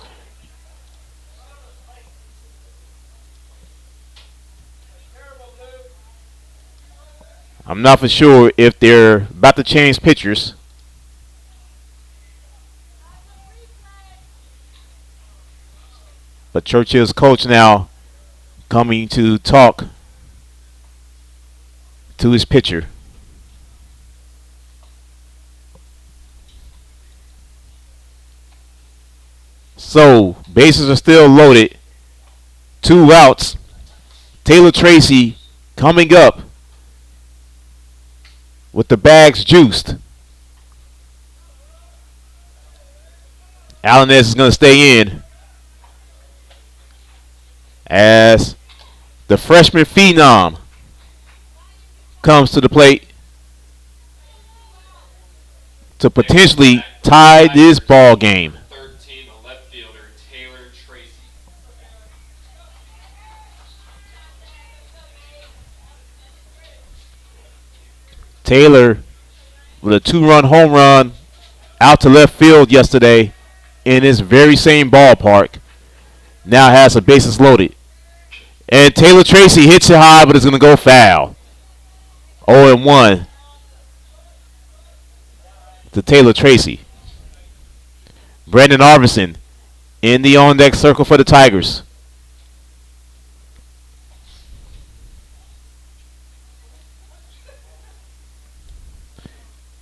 I'm not for sure if they're about to change pitchers. But Churchill's coach now coming to talk to his pitcher. So, bases are still loaded. 2 outs. Taylor Tracy coming up with the bags juiced. Alanez is going to stay in as the freshman phenom comes to the plate to potentially tie this ball game. 13, the left fielder, Taylor Tracy. Taylor with a 2-run home run out to left field yesterday in this very same ballpark. Now has the bases loaded. And Taylor Tracy hits it high, but it's going to go foul. 0-1 to Taylor Tracy. Brandon Arvison in the on-deck circle for the Tigers.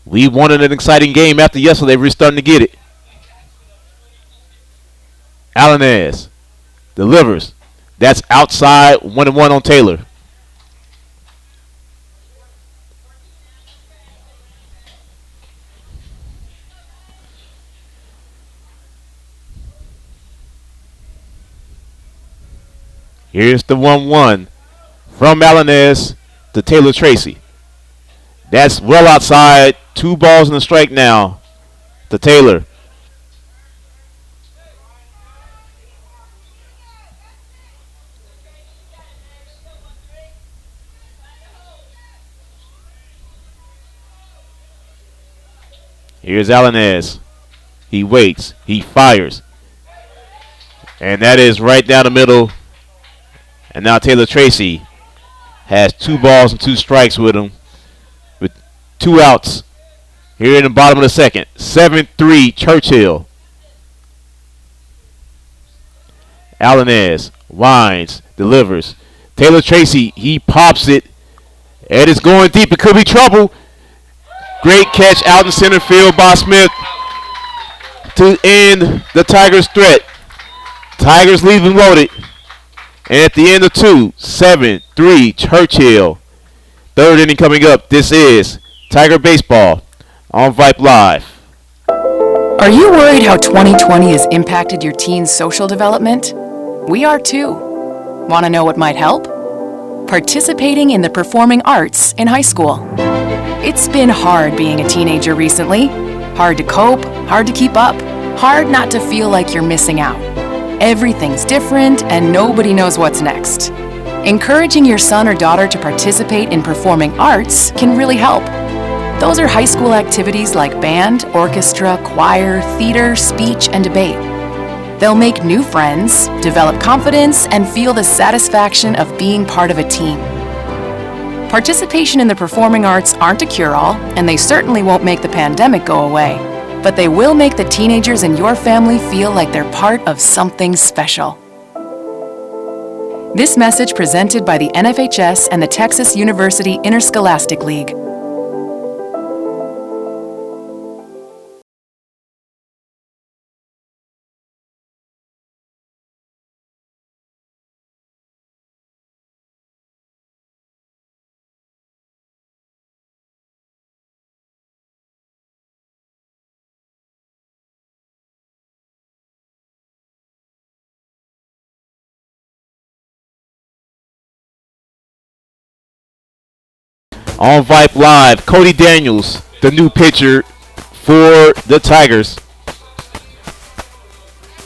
We wanted an exciting game after yesterday. We're starting to get it. Alanez delivers. That's outside. 1-1 on Taylor. Here's the 1-1 from Alanez to Taylor Tracy. That's well outside. 2 balls and a strike now to Taylor. Here's Alanez. He waits. He fires. And that is right down the middle. And now Taylor Tracy has 2 balls and 2 strikes with him, with 2 outs here in the bottom of the second. 7-3 Churchill. Alanez winds, delivers. Taylor Tracy, he pops it. And it's going deep. It could be trouble. Great catch out in center field by Smith to end the Tigers' threat. Tigers leaving loaded. And at the end of 2-7-3 Churchill. Third inning coming up. This is Tiger Baseball on Vype Live. Are you worried how 2020 has impacted your teen's social development? We are too. Want to know what might help? Participating in the performing arts in high school. It's been hard being a teenager recently. Hard to cope, hard to keep up, hard not to feel like you're missing out. Everything's different and nobody knows what's next. Encouraging your son or daughter to participate in performing arts can really help. Those are high school activities like band, orchestra, choir, theater, speech, and debate. They'll make new friends, develop confidence, and feel the satisfaction of being part of a team. Participation in the performing arts aren't a cure-all, and they certainly won't make the pandemic go away, but they will make the teenagers in your family feel like they're part of something special. This message presented by the NFHS and the Texas University Interscholastic League. On Vype Live, Cody Daniels, the new pitcher for the Tigers.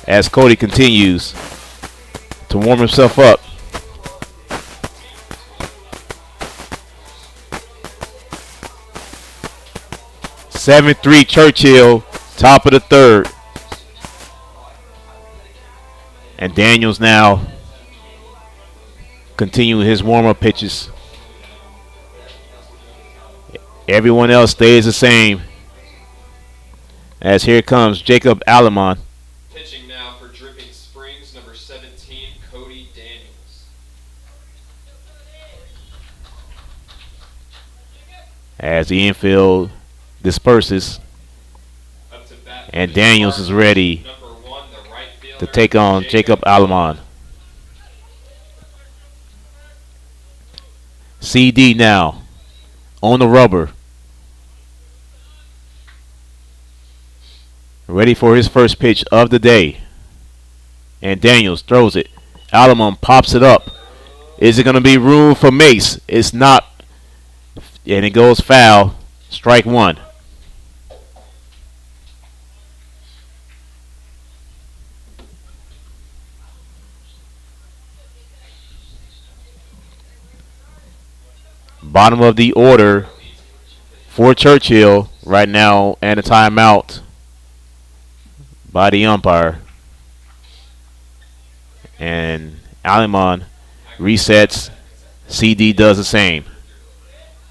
As Cody continues to warm himself up. (7-3) Churchill, top of the third. And Daniels now continuing his warm-up pitches. Everyone else stays the same. As here comes Jacob Alemon. Pitching now for Dripping Springs, number 17, Cody Daniels. As the infield disperses. Up to bat And Daniels is ready number 1, the right fielder, to take on Jacob Alemon. CD now on the rubber. Ready for his first pitch of the day. And Daniels throws it. Alemon pops it up. Is it going to be room for Mace? It's not. And it goes foul. Strike one. Bottom of the order for Churchill right now, and a timeout by the umpire. And Alemon resets. CD does the same.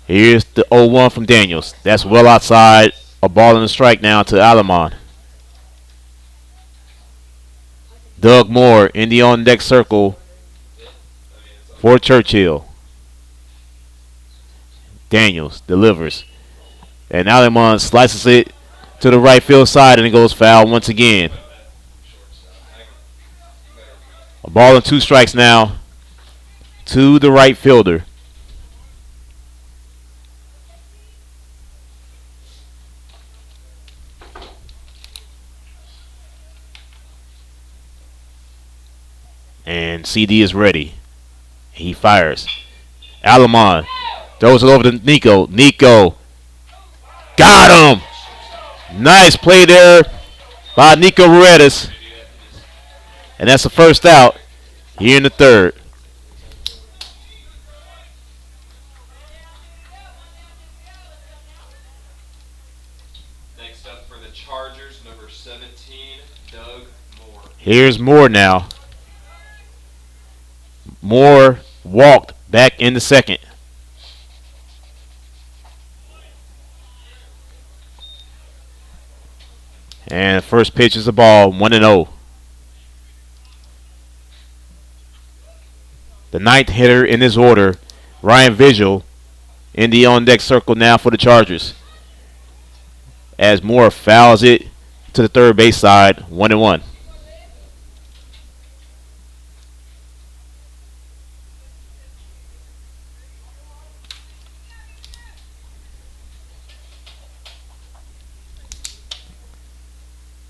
Here's the 0-1 from Daniels. That's well outside. A ball and a strike now to Alemon. Doug Moore in the on-deck circle for Churchill. Daniels delivers. And Alemon slices it to the right field side, and it goes foul once again. A ball and two strikes now to the right fielder. And CD is ready. He fires. Alemon throws it over to Nico. Nico got him. Nice play there by Nico Ruedas. And that's the first out here in the third. Next up for the Chargers, number 17, Doug Moore. Here's Moore now. Moore walked back in the second. And first pitch is the ball, 1-0. The ninth hitter in this order, Ryan Vigil, in the on-deck circle now for the Chargers. As Moore fouls it to the third base side, 1-1.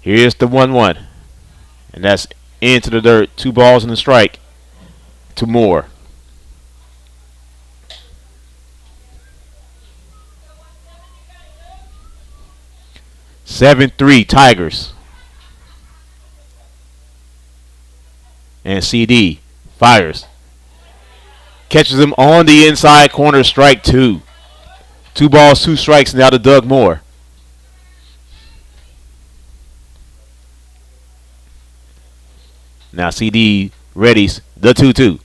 Here's the 1-1. And that's into the dirt. 2 balls and a strike to Moore. Seven-3 Tigers. And CD fires. Catches him on the inside corner, strike 2. 2 balls, 2 strikes now to Doug Moore. Now CD readies the 2-2.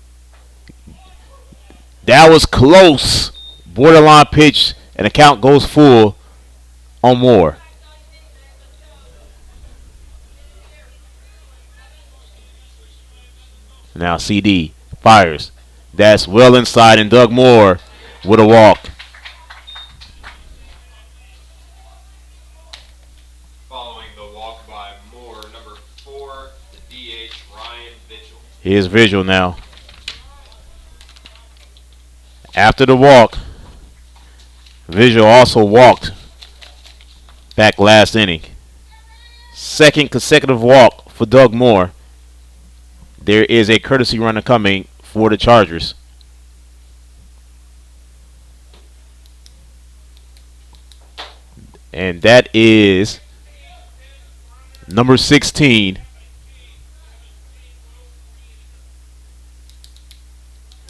That was close. Borderline pitch, and the count goes full on Moore. Now CD fires. That's well inside, and Doug Moore with a walk. Following the walk by Moore, number 4, the DH, Ryan Vigil. Here's Vigil now. After the walk, Vigil also walked back last inning. Second consecutive walk for Doug Moore. There is a courtesy runner coming for the Chargers. And that is number 16.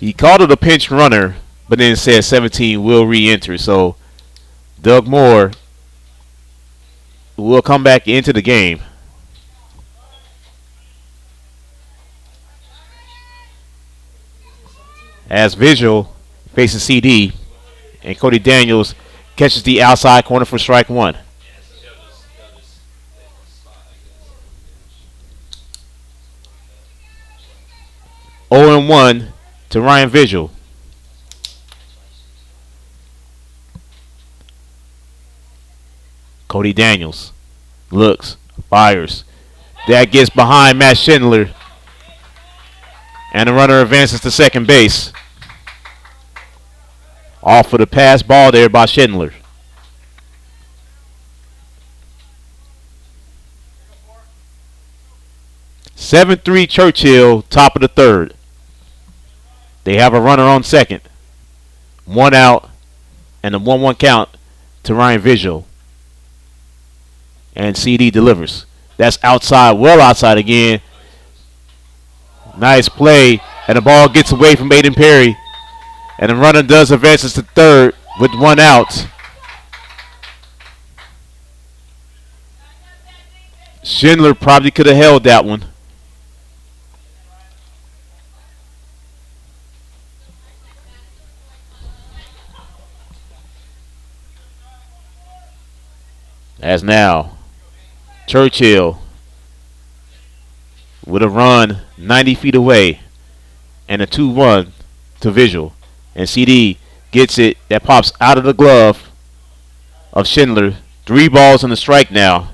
He called it a pinch runner, but then said 17 will re-enter. So Doug Moore will come back into the game. As Vigil faces CD, and Cody Daniels catches the outside corner for strike 1. 0-1 to Ryan Vigil. Cody Daniels looks, fires. That gets behind Matt Schindler. And the runner advances to second base. Off of the pass ball there by Schindler. (7-3) Churchill, top of the third. They have a runner on second. 1 out and a 1-1 count to Ryan Vigil. And CD delivers. That's outside, well outside again. Nice play, and the ball gets away from Aiden Perry. And the runner does advances to third with 1 out. Schindler probably could have held that one. As now, Churchill with a run 90 feet away and a 2-1 to Vigil. And CD gets it. That pops out of the glove of Schindler. 3 balls and a strike now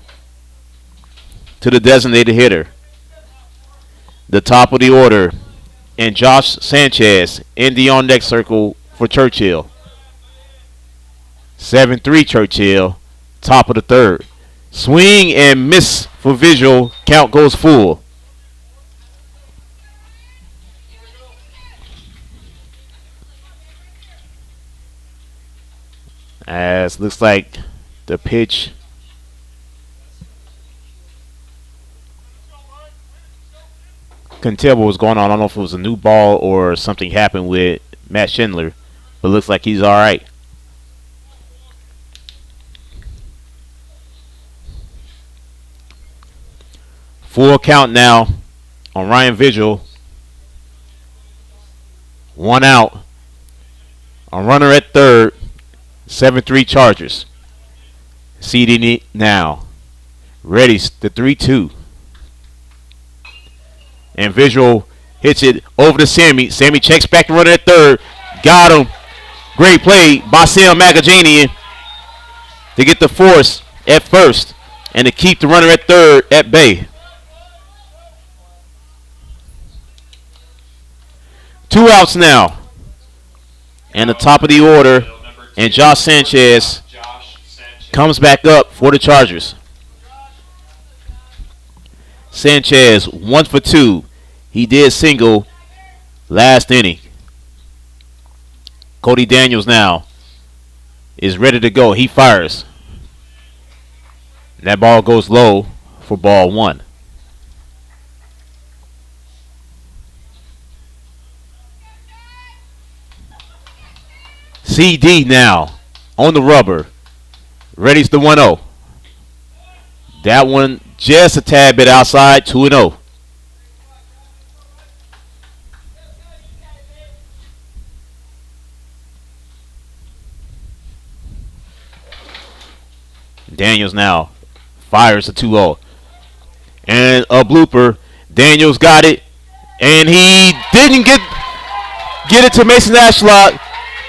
to the designated hitter. The top of the order. And Josh Sanchez in the on-deck circle for Churchill. 7-3 Churchill. Top of the third. Swing and miss for Vigil. Count goes full. As looks like the pitch couldn't tell what was going on. I don't know if it was a new ball or something happened with Matt Schindler, but looks like he's all right. Full count now on Ryan Vigil. 1 out. A runner at third. 7-3 Chargers. CD now. Ready the 3-2. And Vigil Hits it over to Sammy. Sammy checks back the runner at third. Got him. Great play by Sam McAjanian to get the force at first and to keep the runner at third at bay. 2 outs now. And the top of the order. And Josh Sanchez comes back up for the Chargers. Sanchez 1 for 2. He did single last inning. Cody Daniels now is ready to go. He fires. That ball goes low for ball 1. CD now on the rubber. Ready's the 1-0. That one just a tad bit outside, 2-0. Daniels now fires a 2-0. And a blooper. Daniels got it. And he didn't get it to Mason Ashlock.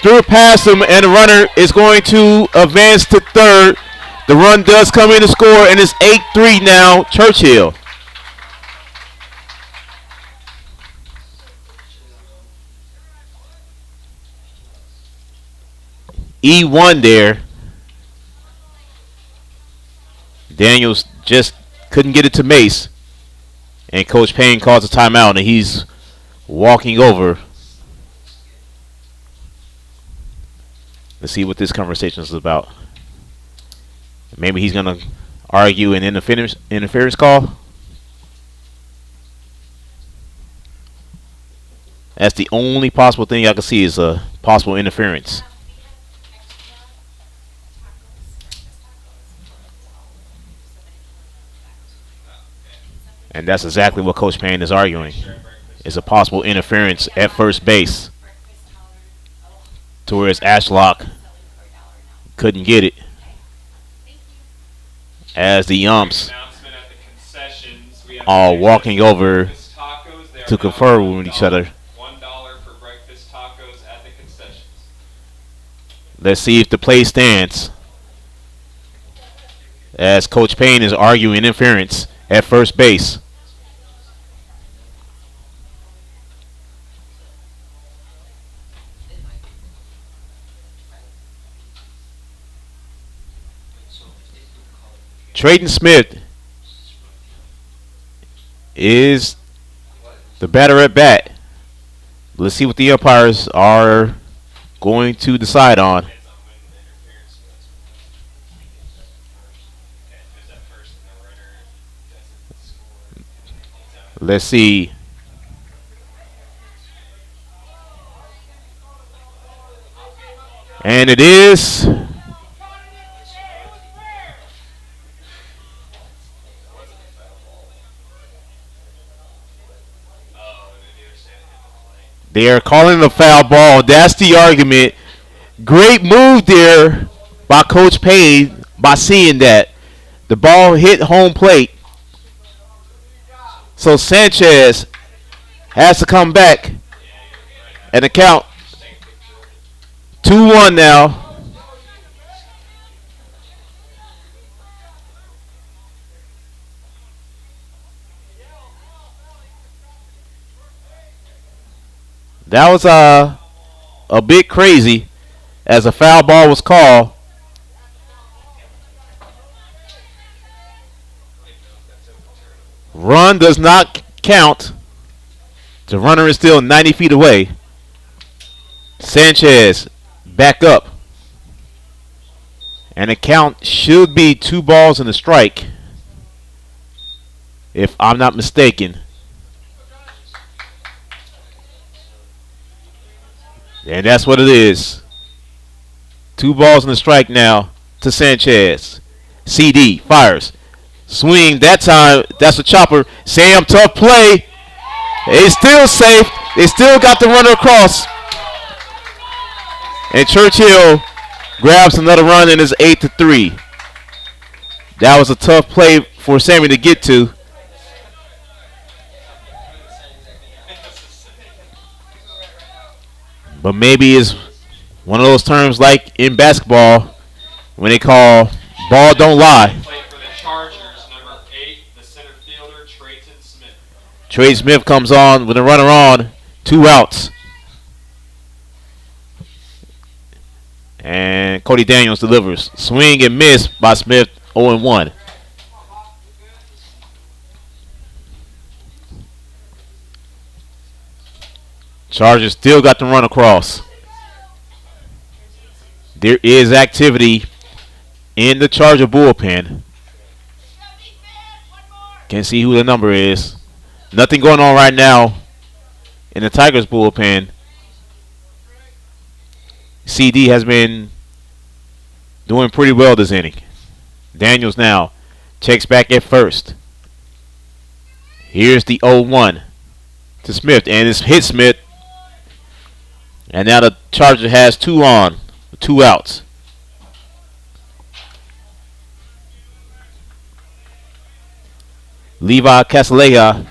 Threw it past him, and the runner is going to advance to third. The run does come in to score, and it's 8-3 now, Churchill. E1 there. Daniels just couldn't get it to Mace. And Coach Payne calls a timeout, and he's walking over. Let's see what this conversation is about. Maybe he's going to argue an interference call. That's the only possible thing I can see is a possible interference. And that's exactly what Coach Payne is arguing. It's a possible interference at first base. To where Ashlock couldn't get it. As the umps are walking over to confer with each other. $1 for breakfast tacos at the concessions. Let's see if the play stands. As Coach Payne is arguing interference at first base. Trayton Smith is the batter at bat. Let's see what the umpires are going to decide on. Let's see. And it is they are calling the foul ball. That's the argument. Great move there by Coach Payne by seeing that. The ball hit home plate. So Sanchez has to come back and the count 2-1 now. That was a bit crazy as a foul ball was called. Run does not count. The runner is still 90 feet away. Sanchez back up. And the count should be 2 balls and a strike, if I'm not mistaken. And that's what it is. 2 balls and a strike now to Sanchez. CD fires. Swing that time. That's a chopper. Sam, tough play. It's still safe. They still got the runner across. And Churchill grabs another run and is 8-3. That was a tough play for Sammy to get to. But maybe it's one of those terms like in basketball when they call ball don't lie. Play for the Chargers, number 8, the center fielder, Trayton Smith. Trey Smith comes on with a runner on, 2 outs. And Cody Daniels delivers. Swing and miss by Smith, 0-1. Chargers still got the run across. There is activity in the Charger bullpen. Can't see who the number is. Nothing going on right now in the Tigers bullpen. CD has been doing pretty well this inning. Daniels now checks back at first. Here's the 0-1 to Smith, and it's hit Smith. And now the Charger has 2 on, 2 outs. Levi Casaleja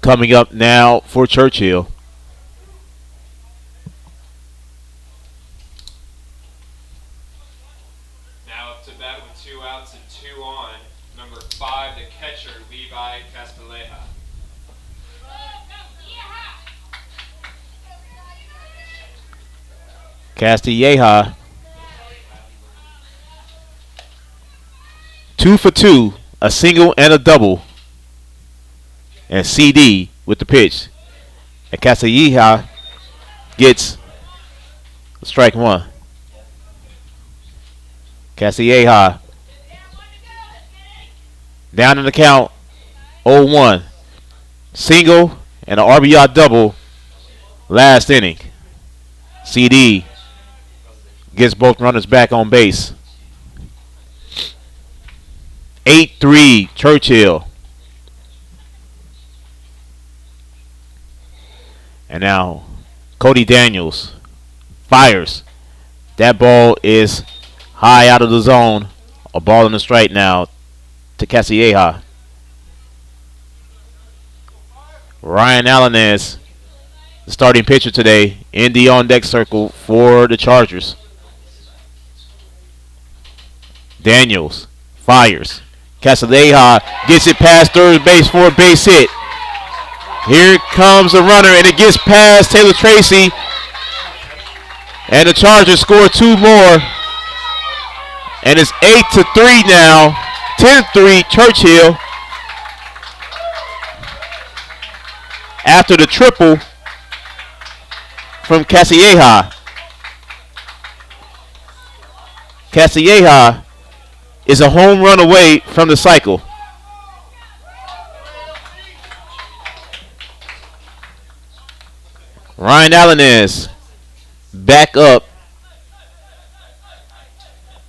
coming up now for Churchill. Now up to bat with 2 outs and 2 on, number 5, the catcher, Levi Castilleja. Castilleja 2 for 2, a single and a double. And CD with the pitch. And Castilleja gets strike 1. Castilleja down in the count, 0-1. Single and an RBI double last inning. CD gets both runners back on base. 8-3 Churchill. And now Cody Daniels fires. That ball is high out of the zone. A ball in the strike now to Castilleja. Ryan Allenez, the starting pitcher today, in the on-deck circle for the Chargers. Daniels fires. Castilleja gets it past third base for a base hit. Here comes a runner, and it gets past Taylor Tracy. And the Chargers score 2 more. And it's 8-3 now. 10-3 Churchill. After the triple from Castilleja. Castilleja is a home run away from the cycle. Ryan Allenez back up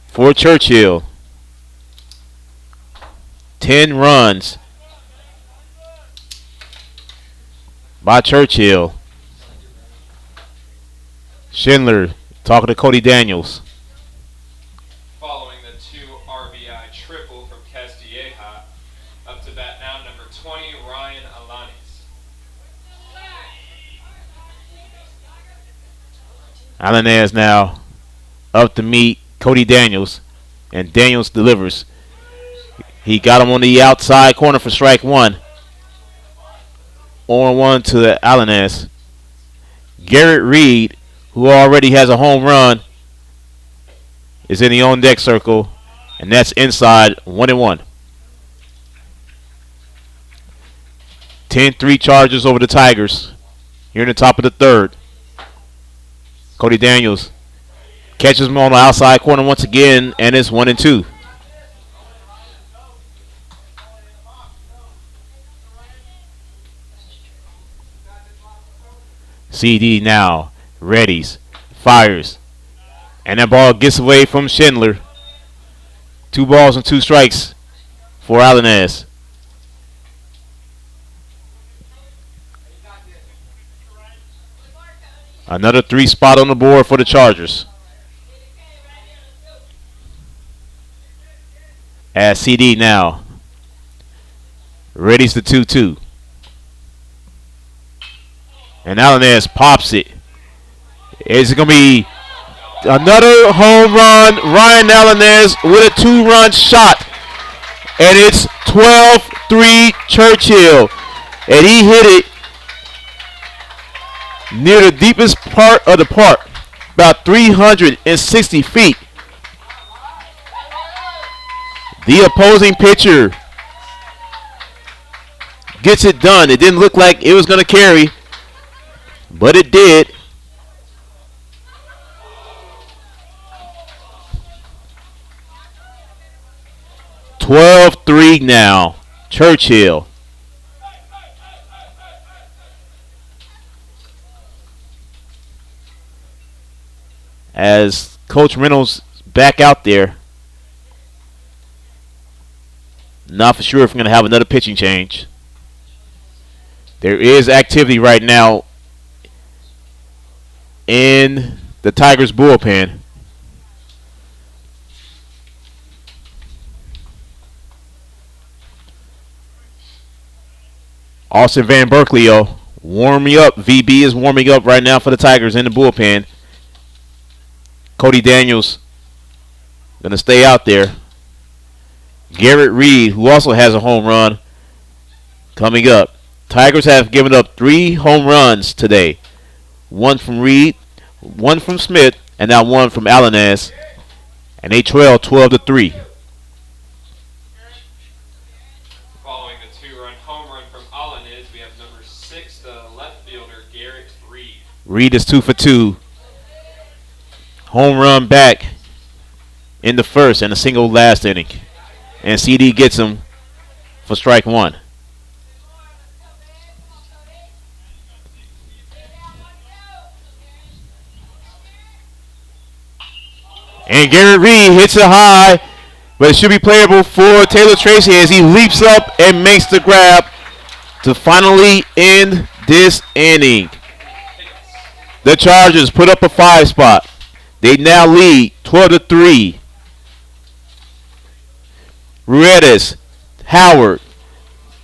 for Churchill. 10 runs by Churchill. Schindler talking to Cody Daniels. Following the 2 RBI triple from Castilleja, up to bat now number 20, Ryan Alanis. Allenez now up to meet Cody Daniels, and Daniels delivers. He got him on the outside corner for strike 1. 0-1 to Allenez. Garrett Reed, who already has a home run, is in the on-deck circle, and that's inside 1-1. 10-3 Chargers over the Tigers here in the top of the third. Cody Daniels catches him on the outside corner once again, and it's 1-2. CD now readies, fires, and that ball gets away from Schindler. 2 balls and 2 strikes for Allenez. Another 3 spot on the board for the Chargers. As CD now readies the 2-2. And Allenez pops it It's going to be another home run. Ryan Alvarez with a 2-run shot. And it's 12-3 Churchill. And he hit it near the deepest part of the park, about 360 feet. The opposing pitcher gets it done. It didn't look like it was going to carry, but it did. (12-3) now, Churchill. As Coach Reynolds back out there. Not for sure if we're going to have another pitching change. There is activity right now in the Tigers bullpen. Austin Van Berkeley, warming up. VB is warming up right now for the Tigers in the bullpen. Cody Daniels going to stay out there. Garrett Reed, who also has a home run, coming up. Tigers have given up 3 home runs today. 1 from Reed, 1 from Smith, and now 1 from Alvarez. And they trail 12-3. Following the 2-run home run from Alvarez, we have number 6, the left fielder, Garrett Reed. Reed is 2 for 2. Home run back in the first and a single last inning. And CD gets him for strike 1. And Garrett Reed hits it high, but it should be playable for Taylor Tracy as he leaps up and makes the grab to finally end this inning. The Chargers put up a 5 spot. They now lead 12-3. Ruedas, Howard,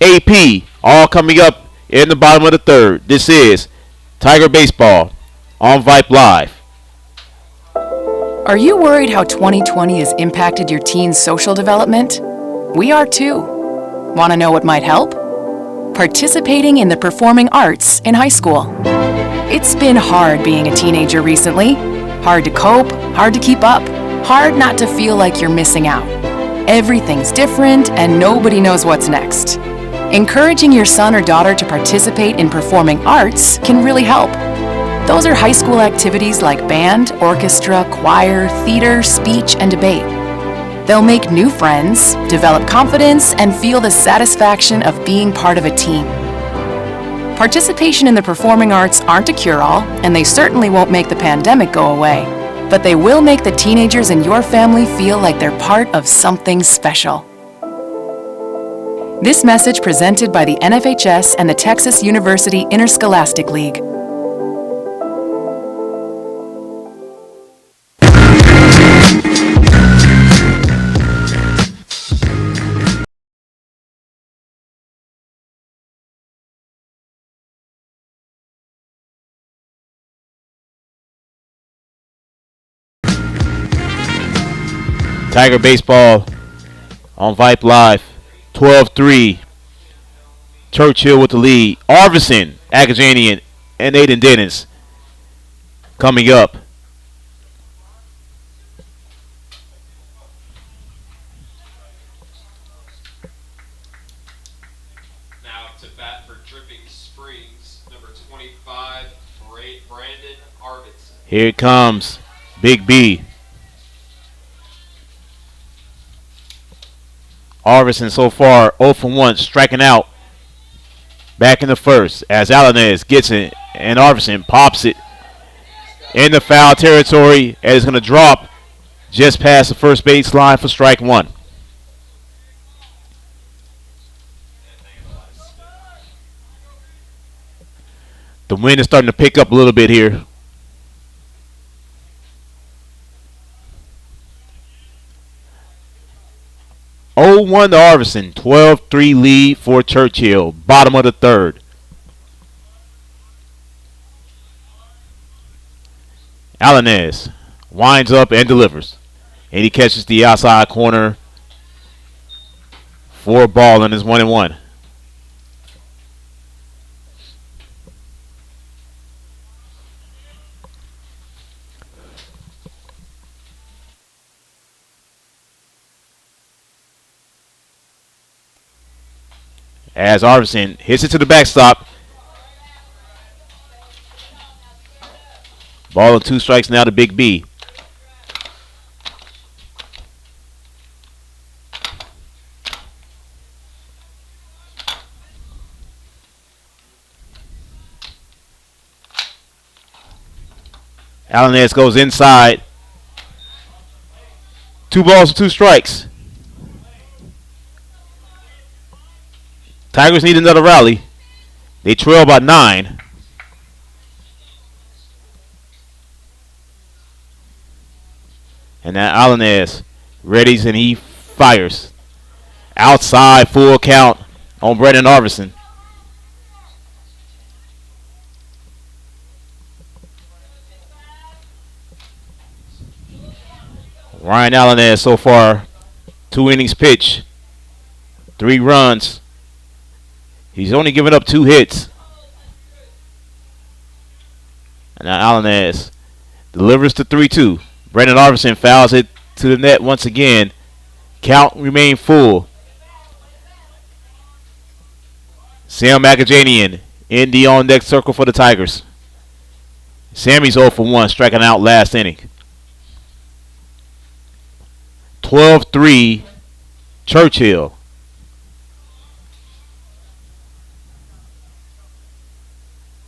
AP, all coming up in the bottom of the 3rd. This is Tiger Baseball on Vype Live. Are you worried how 2020 has impacted your teen's social development? We are too. Want to know what might help? Participating in the performing arts in high school. It's been hard being a teenager recently. Hard to cope, hard to keep up, hard not to feel like you're missing out. Everything's different and nobody knows what's next. Encouraging your son or daughter to participate in performing arts can really help. Those are high school activities like band, orchestra, choir, theater, speech, and debate. They'll make new friends, develop confidence, and feel the satisfaction of being part of a team. Participation in the performing arts aren't a cure-all, and they certainly won't make the pandemic go away. But they will make the teenagers in your family feel like they're part of something special. This message presented by the NFHS and the Texas University Interscholastic League. Tiger Baseball on Vype Live. 12-3. Churchill with the lead. Arvidsson, Agajanian, and Aiden Dennis coming up. Now to bat for Dripping Springs, number 25, Brandon Arvidsson. Here it comes. Big B. Arvidsson so far 0 for 1, striking out back in the first as Alvarez gets it and Arvidsson pops it in the foul territory and is going to drop just past the first base line for strike 1. The wind is starting to pick up a little bit here. Oh, 1 to Arvidsson, 12-3 lead for Churchill, bottom of the 3rd. Alanez winds up and delivers. And he catches the outside corner for a ball and is 1-1. As Arvidsson hits it to the backstop. Ball and 2 strikes now to Big B. Alanez goes inside. 2 balls and 2 strikes. Tigers need another rally. They trail by 9. And now Alanez readies and he fires. Outside, full count on Brendan Arvidsson. Ryan Alanez so far, 2 innings pitch, 3 runs. He's only given up 2 hits. And now Alanez delivers to 3-2. Brendan Arvidsson fouls it to the net once again. Count remain full. Sam Magajanian in the on-deck circle for the Tigers. Sammy's 0 for 1, striking out last inning. 12-3 Churchill.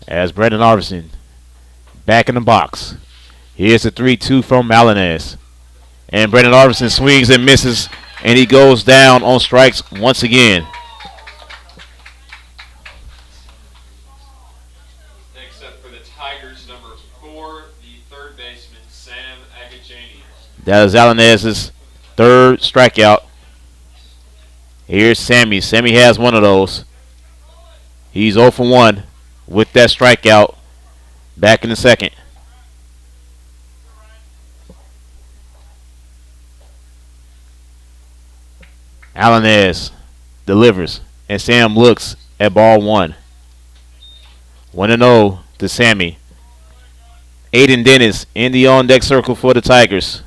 As Brendan Arvidsson back in the box. Here's the 3-2 from Alanez. And Brendan Arvidsson swings and misses, and he goes down on strikes once again. Next up for the Tigers, number 4, the third baseman, Sam Agajanian. That is Alanez's 3rd strikeout. Here's Sammy. Sammy has one of those. He's 0 for 1 with that strikeout back in the second. Alanez delivers, and Sam looks at ball 1. 1-0 to Sammy. Aiden Dennis in the on-deck circle for the Tigers.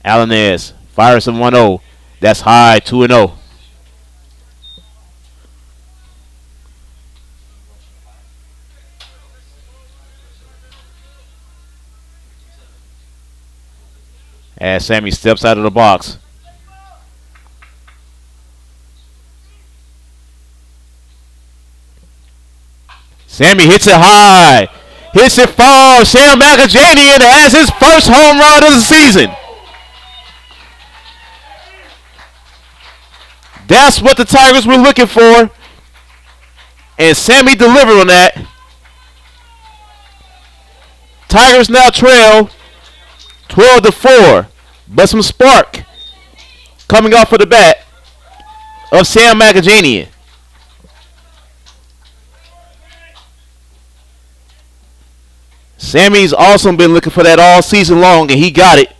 Alanez fires a 1-0. That's high, 2-0. As Sammy steps out of the box. Sammy hits it high. Hits it far. Sam Magajanian has his first home run of the season. That's what the Tigers were looking for. And Sammy delivered on that. Tigers now trail 12-4. But some spark coming off of the bat of Sam Magajanian. Sammy's also been looking for that all season long, and he got it.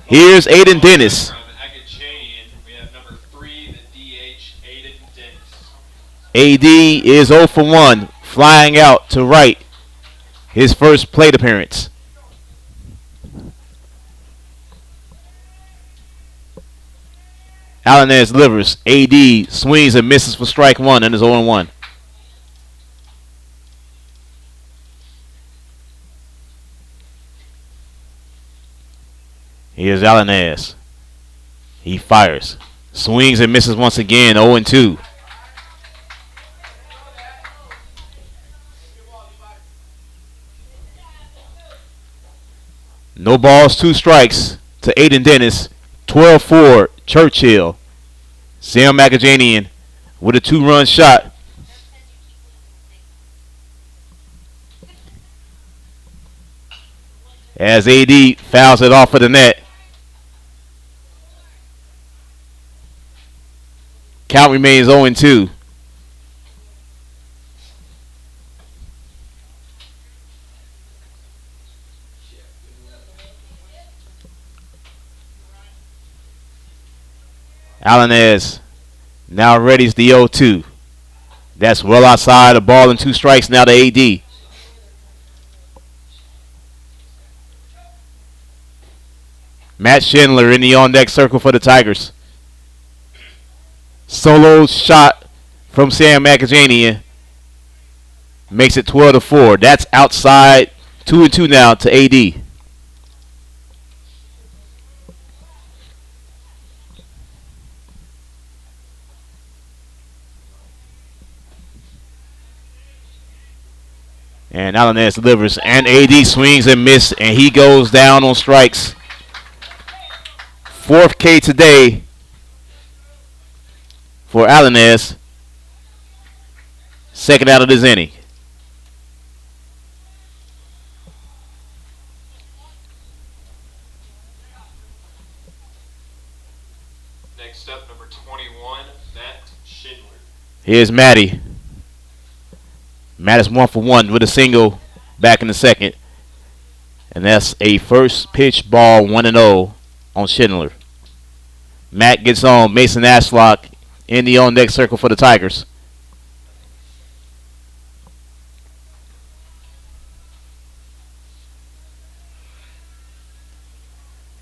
Here's Aiden Dennis. We have number 3, the DH, Aiden Dennis. AD is 0 for 1, flying out to right. His first plate appearance. Alanez delivers. AD swings and misses for strike 1 and is 0-1. Here's Alanez. He fires. Swings and misses once again, 0-2. No balls, 2 strikes to Aiden Dennis. 12-4 Churchill. Sam Magajanian with a 2-run shot. As AD fouls it off of the net. Count remains 0-2. Alanez now readies the 0-2. That's well outside. A ball and 2 strikes now to AD. Matt Schindler in the on-deck circle for the Tigers. Solo shot from Sam McAjanian makes it 12-4. That's outside. 2-2 now to AD. And Alanez delivers, and AD swings and misses, and he goes down on strikes. 4th K today for Alanez. 2nd out of this inning. Next up, number 21, Matt Schindler. Here's Matty. Matt is 1 for 1 with a single back in the 2nd. And that's a first pitch ball 1-0 on Schindler. Matt gets on. Mason Ashlock in the on-deck circle for the Tigers.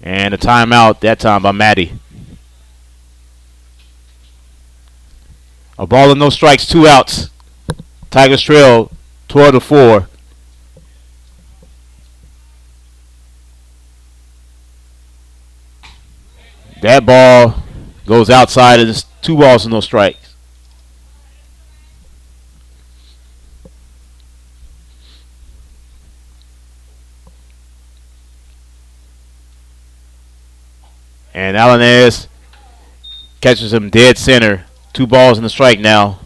And a timeout that time by Matty. A ball and no strikes, 2 outs. Tigers trail 12-4. That ball goes outside and it's 2 balls and no strikes. And Alanez catches him dead center. 2 balls and a strike now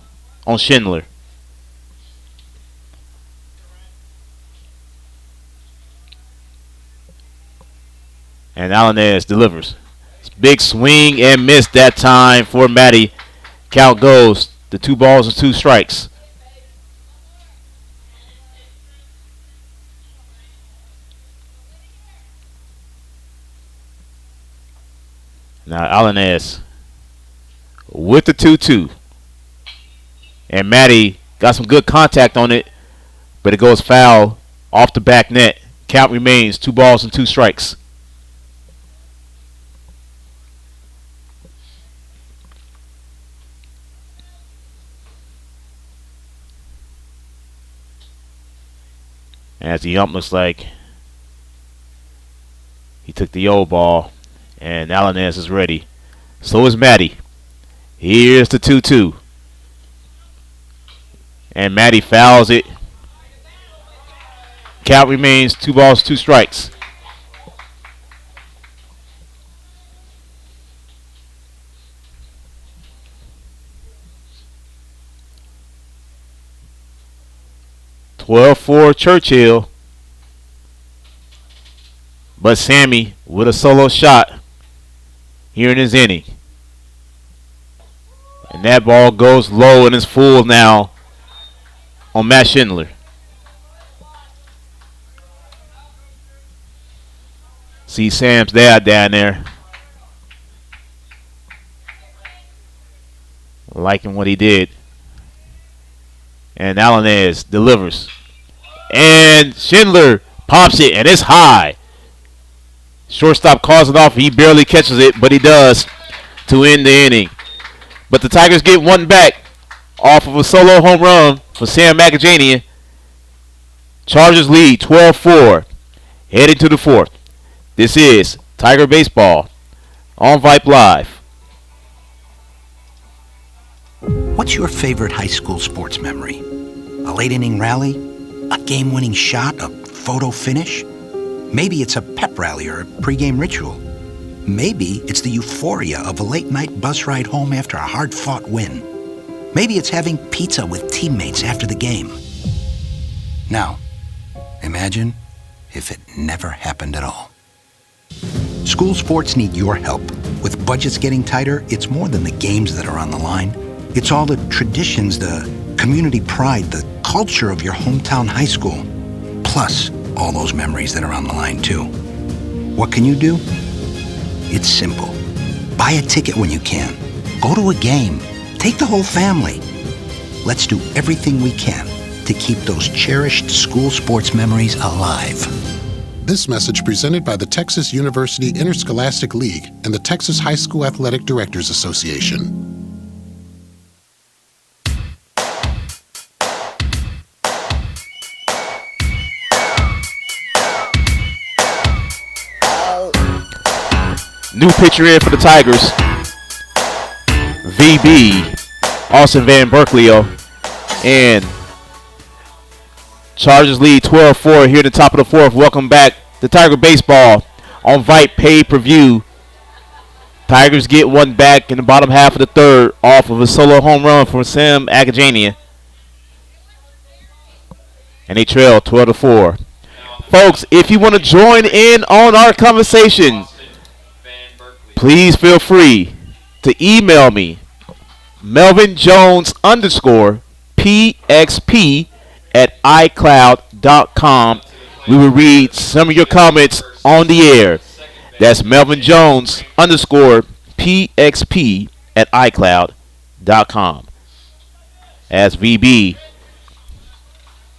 on Schindler. And Alanez delivers. Big swing and miss that time for Matty. Count goes to 2 balls and 2 strikes. Now Alanez with the 2-2. And Matty got some good contact on it, but it goes foul off the back net. Count remains 2 balls and 2 strikes. As the ump looks like he took the old ball, and Alanez is ready. So is Matty. Here's the 2-2. And Matty fouls it. Count remains 2 balls, 2 strikes. For Churchill, but Sammy with a solo shot here in his inning, and that ball goes low and is full now on Matt Schindler. See Sam's dad down there liking what he did, and Alanez delivers. And Schindler pops it, and it's high. Shortstop calls it off. He barely catches it, but he does to end the inning. But the Tigers get one back off of a solo home run for Sam McAjanian. Chargers lead 12-4, heading to the 4th. This is Tiger Baseball on Vype Live. What's your favorite high school sports memory? A late inning rally? A game-winning shot? A photo finish? Maybe it's a pep rally or a pregame ritual. Maybe it's the euphoria of a late-night bus ride home after a hard-fought win. Maybe it's having pizza with teammates after the game. Now, imagine if it never happened at all. School sports need your help. With budgets getting tighter, it's more than the games that are on the line. It's all the traditions, the community pride, the culture of your hometown high school. Plus, all those memories that are on the line, too. What can you do? It's simple. Buy a ticket when you can. Go to a game. Take the whole family. Let's do everything we can to keep those cherished school sports memories alive. This message presented by the Texas University Interscholastic League and the Texas High School Athletic Directors Association. New pitcher in for the Tigers. VB, Austin Van Berkeley, and Chargers lead 12-4 here at the top of the fourth. Welcome back to Tiger Baseball on Vype pay-per-view. Tigers get one back in the bottom half of the third off of a solo home run from Sam Agajanian. And they trail 12-4. Folks, if you want to join in on our conversation, please feel free to email me, melvinjones_pxp@icloud.com. We will read some of your comments on the air. That's melvinjones_pxp@icloud.com. As VB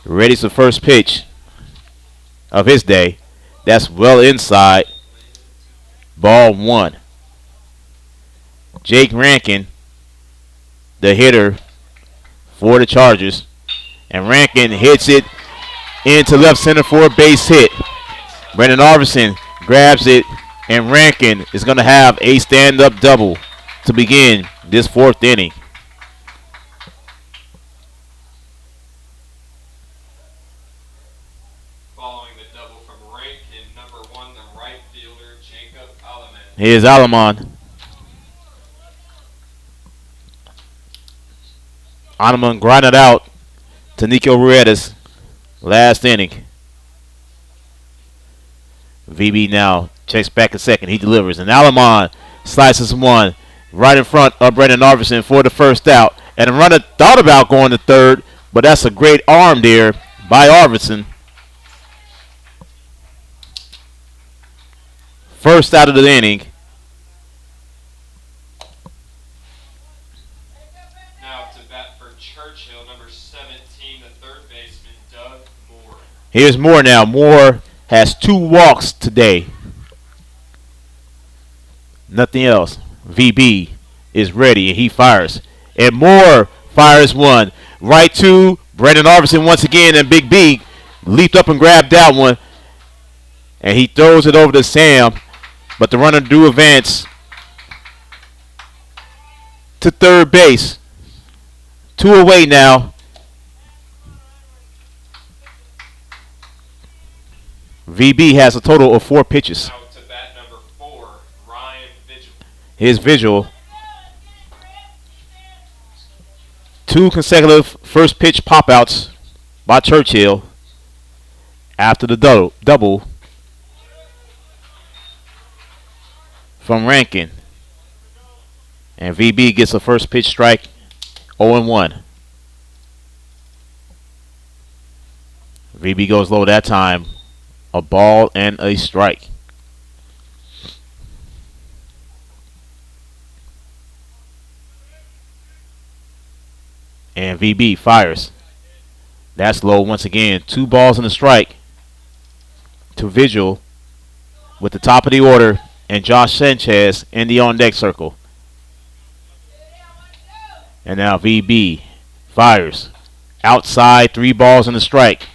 readies the first pitch of his day. That's well inside. Ball one. Jake Rankin, the hitter for the Chargers. And Rankin hits it into left center for a base hit. Brendan Arvison grabs it, and Rankin is going to have a stand-up double to begin this fourth inning. Following the double from Rankin, number 1, the right fielder, Jacob Alaman. Here's Alamon. Alamon grinded out to Nico Ruedas last inning. VB now checks back a second. He delivers. And Alamon slices one right in front of Brendan Arvison for the first out. And the runner thought about going to third, but that's a great arm there by Arvison. First out of the inning. Now to bat for Churchill, number 17, the third baseman, Doug Moore. Here's Moore now. Moore has 2 walks today. Nothing else. VB is ready, and he fires. And Moore fires one. Right to Brendan Arvison once again, and Big B leaped up and grabbed that one. And he throws it over to Sam, but the runner do advance to third base. 2 away now. VB has a total of 4 pitches. Now to bat number 4, Ryan Vigil. Here's Vigil. 2 consecutive first pitch pop-outs by Churchill after the double from Rankin. And VB gets a first pitch strike, 0-1. VB goes low that time. A ball and a strike. And VB fires. That's low once again. 2 balls and a strike to Vigil with the top of the order and Josh Sanchez in the on-deck circle. And now VB fires. Outside, 3 balls and a strike.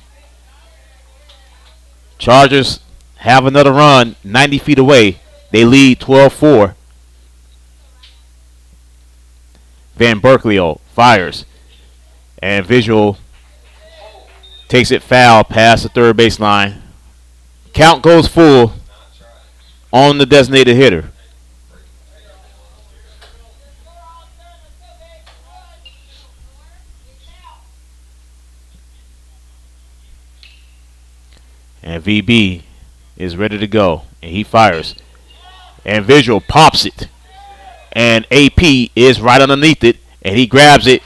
Chargers have another run 90 feet away. They lead 12-4. Van Berkeley fires. And Visual takes it foul past the third baseline. Count goes full on the designated hitter. And VB is ready to go. And he fires. And Visual pops it. And AP is right underneath it. And he grabs it.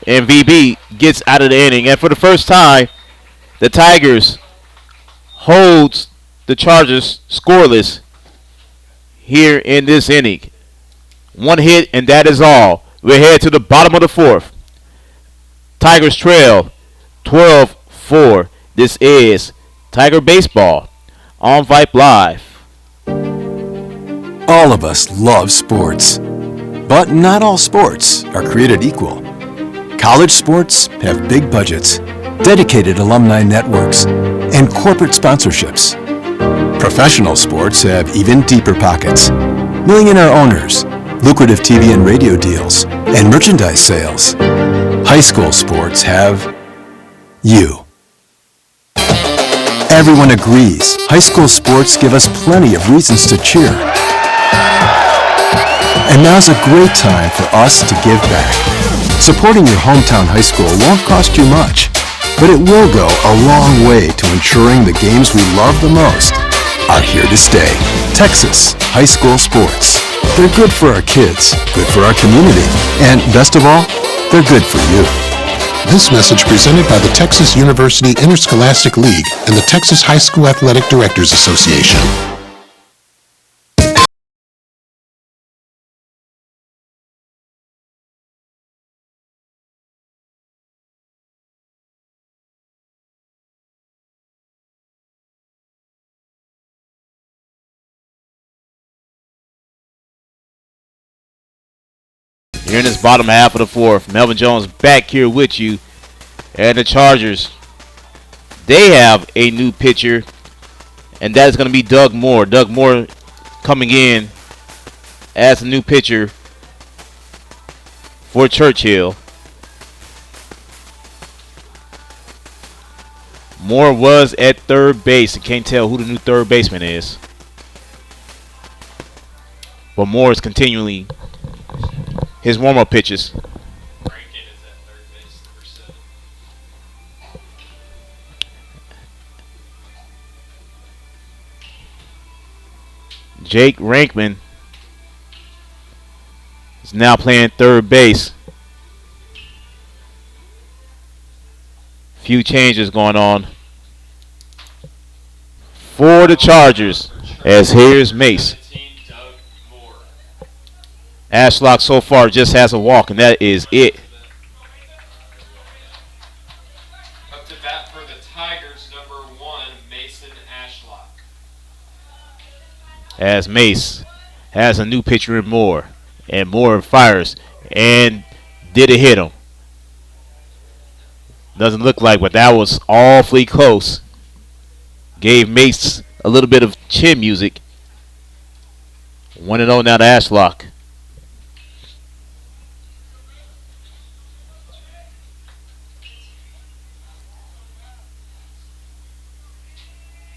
And VB gets out of the inning. And for the first time, the Tigers holds the Chargers scoreless here in this inning. One hit, and that is all. We're headed to the bottom of the fourth. Tigers trail 12-4. This is Tiger Baseball on Vype Live. All of us love sports, but not all sports are created equal. College sports have big budgets, dedicated alumni networks, and corporate sponsorships. Professional sports have even deeper pockets, millionaire owners, lucrative TV and radio deals, and merchandise sales. High school sports have you. Everyone agrees high school sports give us plenty of reasons to cheer. And now's a great time for us to give back. Supporting your hometown high school won't cost you much, but it will go a long way to ensuring the games we love the most are here to stay. Texas high school sports. They're good for our kids, good for our community, and best of all, they're good for you. This message presented by the Texas University Interscholastic League and the Texas High School Athletic Directors Association. Here in this bottom half of the fourth, Melvin Jones back here with you. And the Chargers, they have a new pitcher, and that is going to be Doug Moore. Doug Moore coming in as a new pitcher for Churchill. Moore was at third base. I can't tell who the new third baseman is. But Moore is continually his warm-up pitches. Rankin is at third base, number 7. Jake Rankman is now playing third base. Few changes going on for the Chargers, as here's Mace. 17, Doug Moore. Ashlock so far just has a walk, and that is it. Up to bat for the Tigers, number 1, Mason Ashlock. As Mace has a new pitcher in Moore, and Moore fires, and did it hit him? Doesn't look like, but that was awfully close. Gave Mace a little bit of chin music. 1-0 now to Ashlock.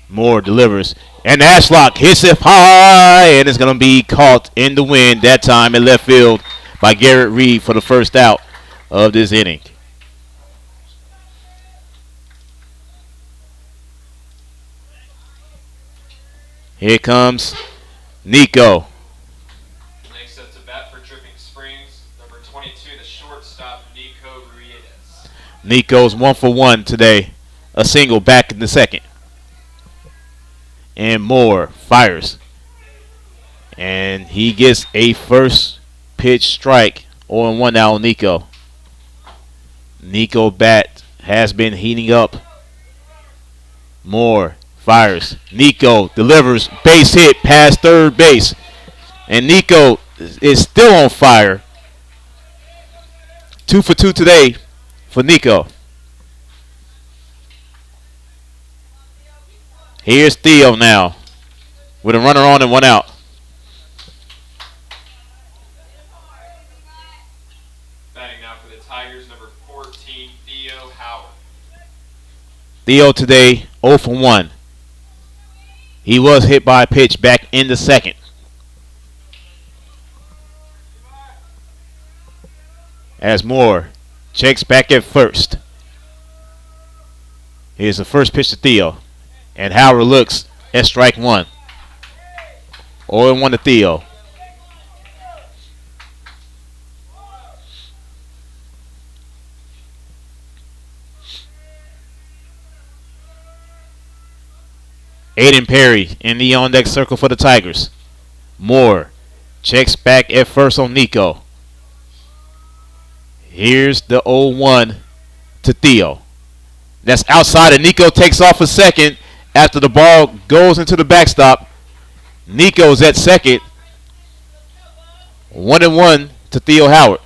Moore delivers, and Ashlock hits it high, and it's going to be caught in the wind that time in left field by Garrett Reed for the first out of this inning. Here comes Nico. Next up to bat for Dripping Springs, number 22, the shortstop, Nico Ruiz. Nico's 1 for 1 today. A single back in the second. And Moore fires. And he gets a first pitch strike. 0-1 now on Nico. Nico bat has been heating up. Moore fires. Nico delivers. Base hit past third base. And Nico is still on fire. 2 for 2 today for Nico. Here's Theo now with a runner on and 1 out. Batting now for the Tigers, number 14, Theo Howard. Theo today 0 for 1. He was hit by a pitch back in the second. As Moore checks back at first. Here's the first pitch to Theo. And Howard looks at strike 1. 0-1 to Theo. Aiden Perry in the on-deck circle for the Tigers. Moore checks back at first on Nico. Here's the 0-1 to Theo. That's outside, and Nico takes off a second after the ball goes into the backstop. Nico's at second. 1-1 to Theo Howard.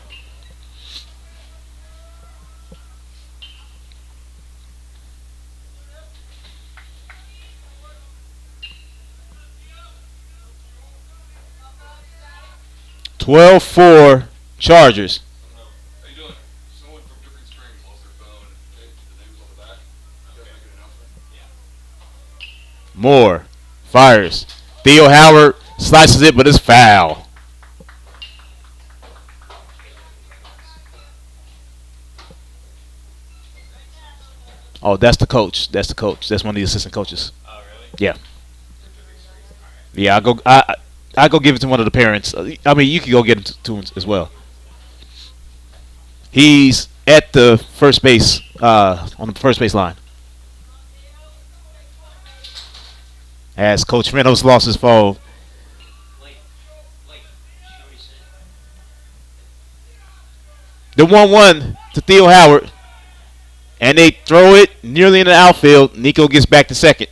(12-4) Chargers. Moore fires. Theo Howard slices it, but it's foul. Oh, that's the coach. That's the coach. That's one of the assistant coaches. Oh, really? Yeah. Yeah, I go give it to one of the parents. I mean, you can go get it to him as well. He's at the first base, on the first base line. As Coach Reynolds lost his phone. The 1-1 to Theo Howard. And they throw it nearly in the outfield. Nico gets back to second.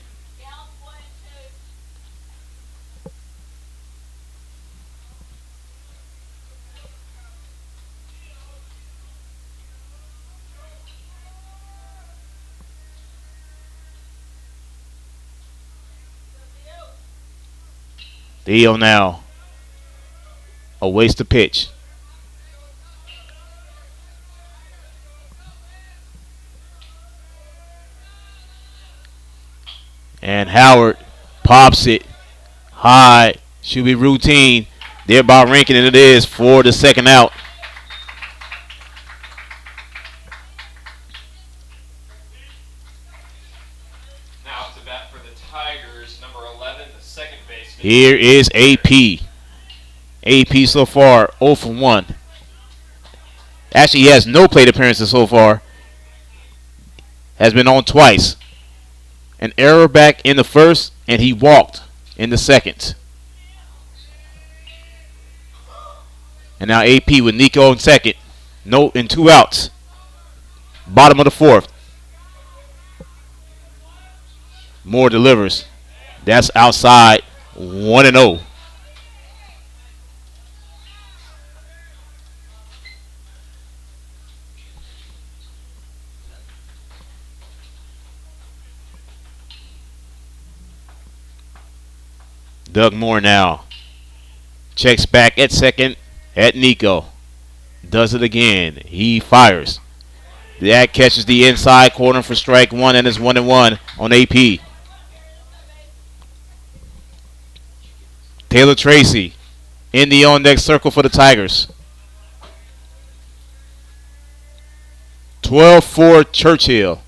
Theo now awaits the pitch. And Howard pops it high. Should be routine. Thereby ranking it is for the second out. Now to bat for the Tigers, number 11, the second baseman. Here is AP. AP so far 0 for 1. Actually, he has no plate appearances so far. Has been on twice. An error back in the first, and he walked in the second. And now AP with Nico in second. No, in 2 outs. Bottom of the 4th. Moore delivers. That's outside. 1-0. Doug Moore now checks back at second at Nico. Does it again. He fires. That catches the inside corner for strike 1, and it's 1-1 on AP. Taylor Tracy in the on-deck circle for the Tigers. 12-4 Churchill.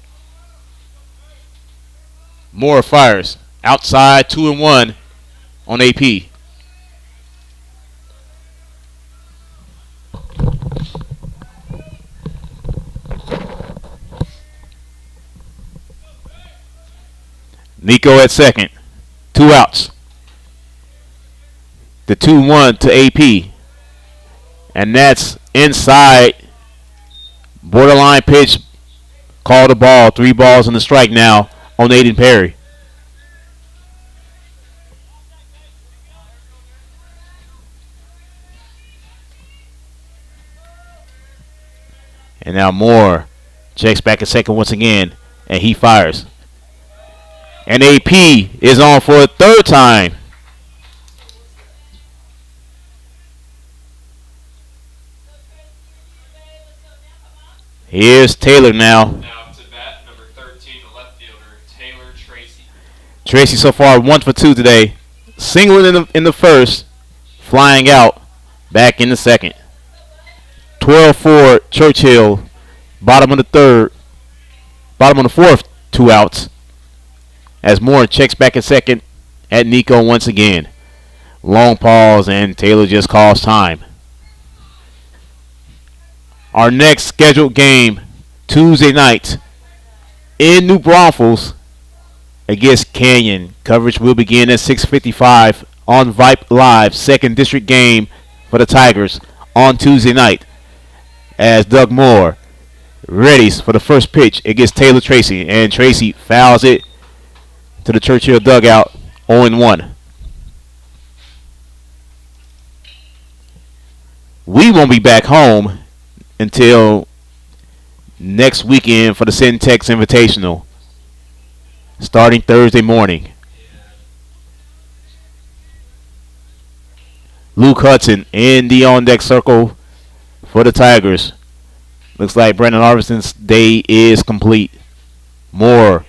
Moore fires. Outside 2-1 on AP. Nico at second. 2 outs. The 2-1 to AP. And that's inside. Borderline pitch. Call the ball. 3 balls and a strike now on Aiden Perry. And now Moore checks back at second once again, and he fires. And AP is on for a 3rd time. Here's Taylor now. Now to bat, number 13, the left fielder, Taylor Tracy. Tracy so far 1 for 2 today. Single in the first, flying out, back in the second. 12-4 Churchill, bottom of the 3rd, bottom of the 4th, 2 outs. As Moore checks back at second at Nico once again. Long pause, and Taylor just calls time. Our next scheduled game, Tuesday night, in New Braunfels against Canyon. Coverage will begin at 6:55 on Vype Live, 2nd District game for the Tigers on Tuesday night. As Doug Moore readies for the first pitch against Taylor Tracy, and Tracy fouls it to the Churchill dugout, 0-1. We won't be back home until next weekend for the Syntex Invitational, starting Thursday morning. Luke Hudson in the on-deck circle for the Tigers. Looks like Brandon Arvison's day is complete. Moore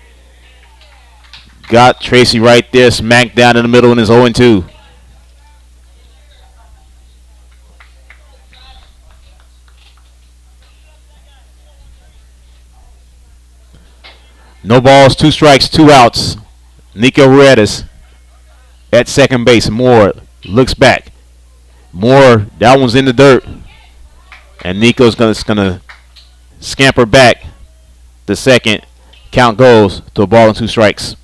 got Tracy right there, smack down in the middle, and is 0-2. No balls, 2 strikes, 2 outs. Nico Redis at second base. Moore looks back. Moore, that one's in the dirt. And Nico's gonna scamper back the second. Count goes to a ball and 2 strikes.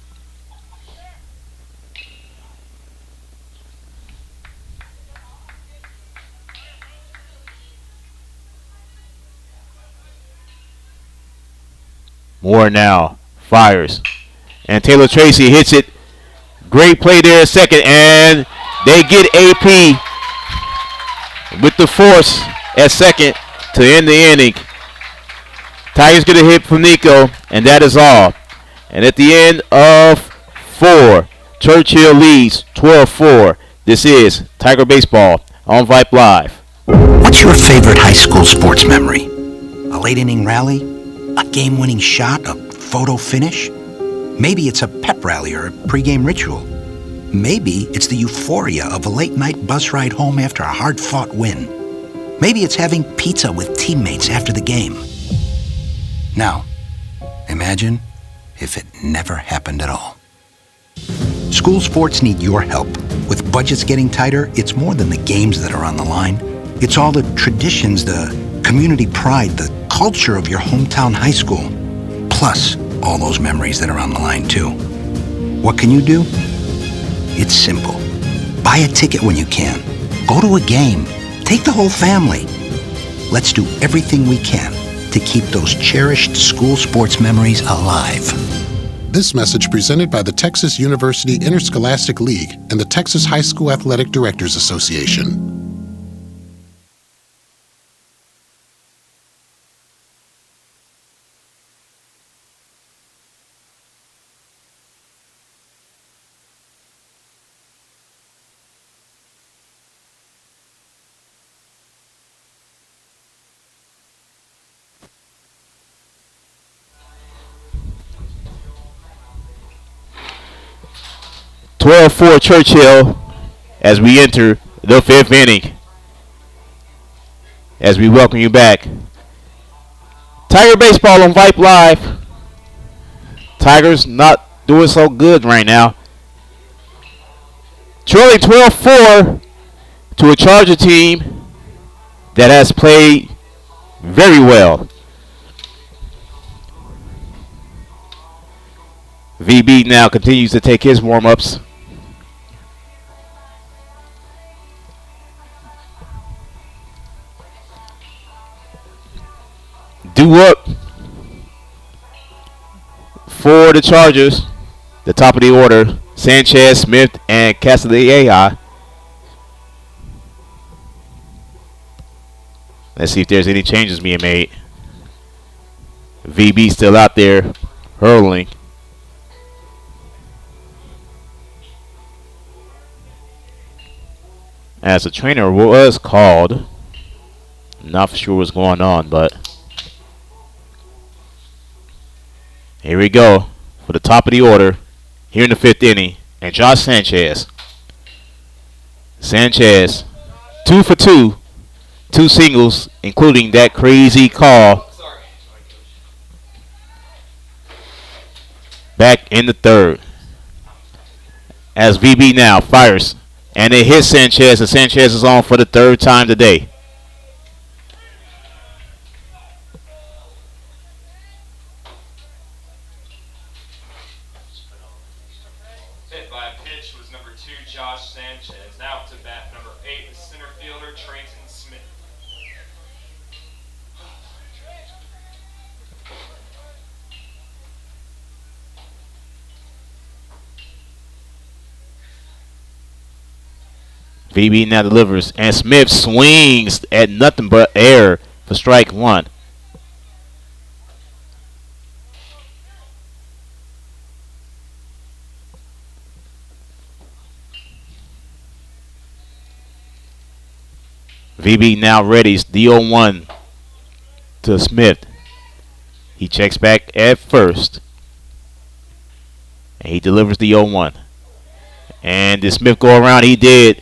Moore now fires. And Taylor Tracy hits it. Great play there at second. And they get AP with the force at second to end the inning. Tigers get a hit from Nico, and that is all. And at the end of 4, Churchill leads 12-4. This is Tiger Baseball on Vype Live. What's your favorite high school sports memory? A late inning rally? A game-winning shot? A photo finish? Maybe it's a pep rally or a pregame ritual. Maybe it's the euphoria of a late-night bus ride home after a hard-fought win. Maybe it's having pizza with teammates after the game. Now, imagine if it never happened at all. School sports need your help. With budgets getting tighter, it's more than the games that are on the line. It's all the traditions, the community pride, the culture of your hometown high school. Plus, all those memories that are on the line, too. What can you do? It's simple. Buy a ticket when you can. Go to a game. Take the whole family. Let's do everything we can to keep those cherished school sports memories alive. This message presented by the Texas University Interscholastic League and the Texas High School Athletic Directors Association. For Churchill as we enter the 5th inning. As we welcome you back. Tiger Baseball on Vype Live. Tigers not doing so good right now. Trailing 12-4 to a Charger team that has played very well. VB now continues to take his warm-ups. Due up for the Chargers, the top of the order, Sanchez, Smith, and Castellea. Let's see if there's any changes being made. VB still out there hurling. As the trainer was called, not for sure what's going on, but here we go for the top of the order here in the 5th inning. And Josh Sanchez. Sanchez, 2 for 2. 2 singles, including that crazy call. Back in the 3rd. As VB now fires And it hits Sanchez, and Sanchez is on for the third time today. Hit by a pitch was number 2, Josh Sanchez. Now up to bat, number 8, the center fielder, Trayton Smith. VB now delivers, and Smith swings at nothing but air for strike one. VB now readies the 0-1 to Smith. He checks back at first, and he delivers the 0-1. And did Smith go around? He did.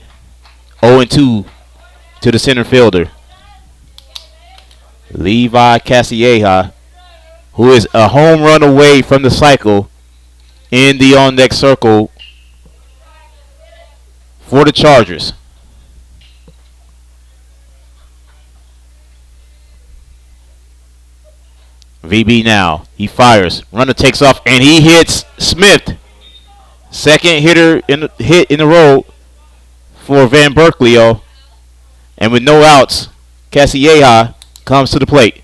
0-2 to the center fielder, Levi Casilleja, who is a home run away from the cycle in the on-deck circle for the Chargers. VB now. He fires. Runner takes off, and he hits Smith. Second hit in a row for Van Berkeley, and with no outs, Casilleja comes to the plate.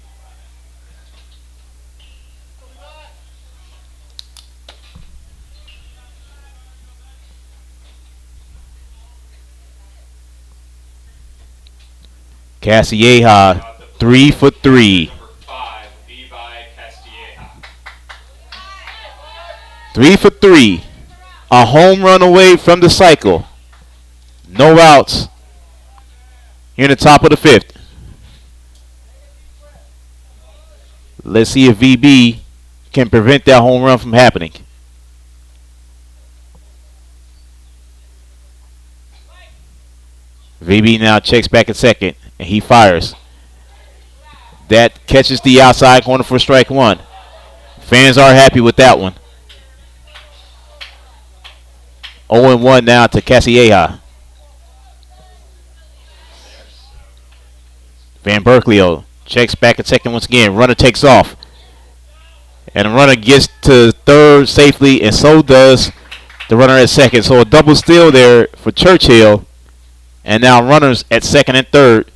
Casilleja, 3 for 3. Number 5, Levi Casilleja. 3 for 3. A home run away from the cycle. No outs here in the top of the 5th. Let's see if VB can prevent that home run from happening. VB now checks back at second, and he fires. That catches the outside corner for strike one. Fans are happy with that one. 0-1 now to Casilleja. Van Berkeley checks back at second once again. Runner takes off. And the runner gets to third safely, and so does the runner at second. So a double steal there for Churchill. And now runners at second and third.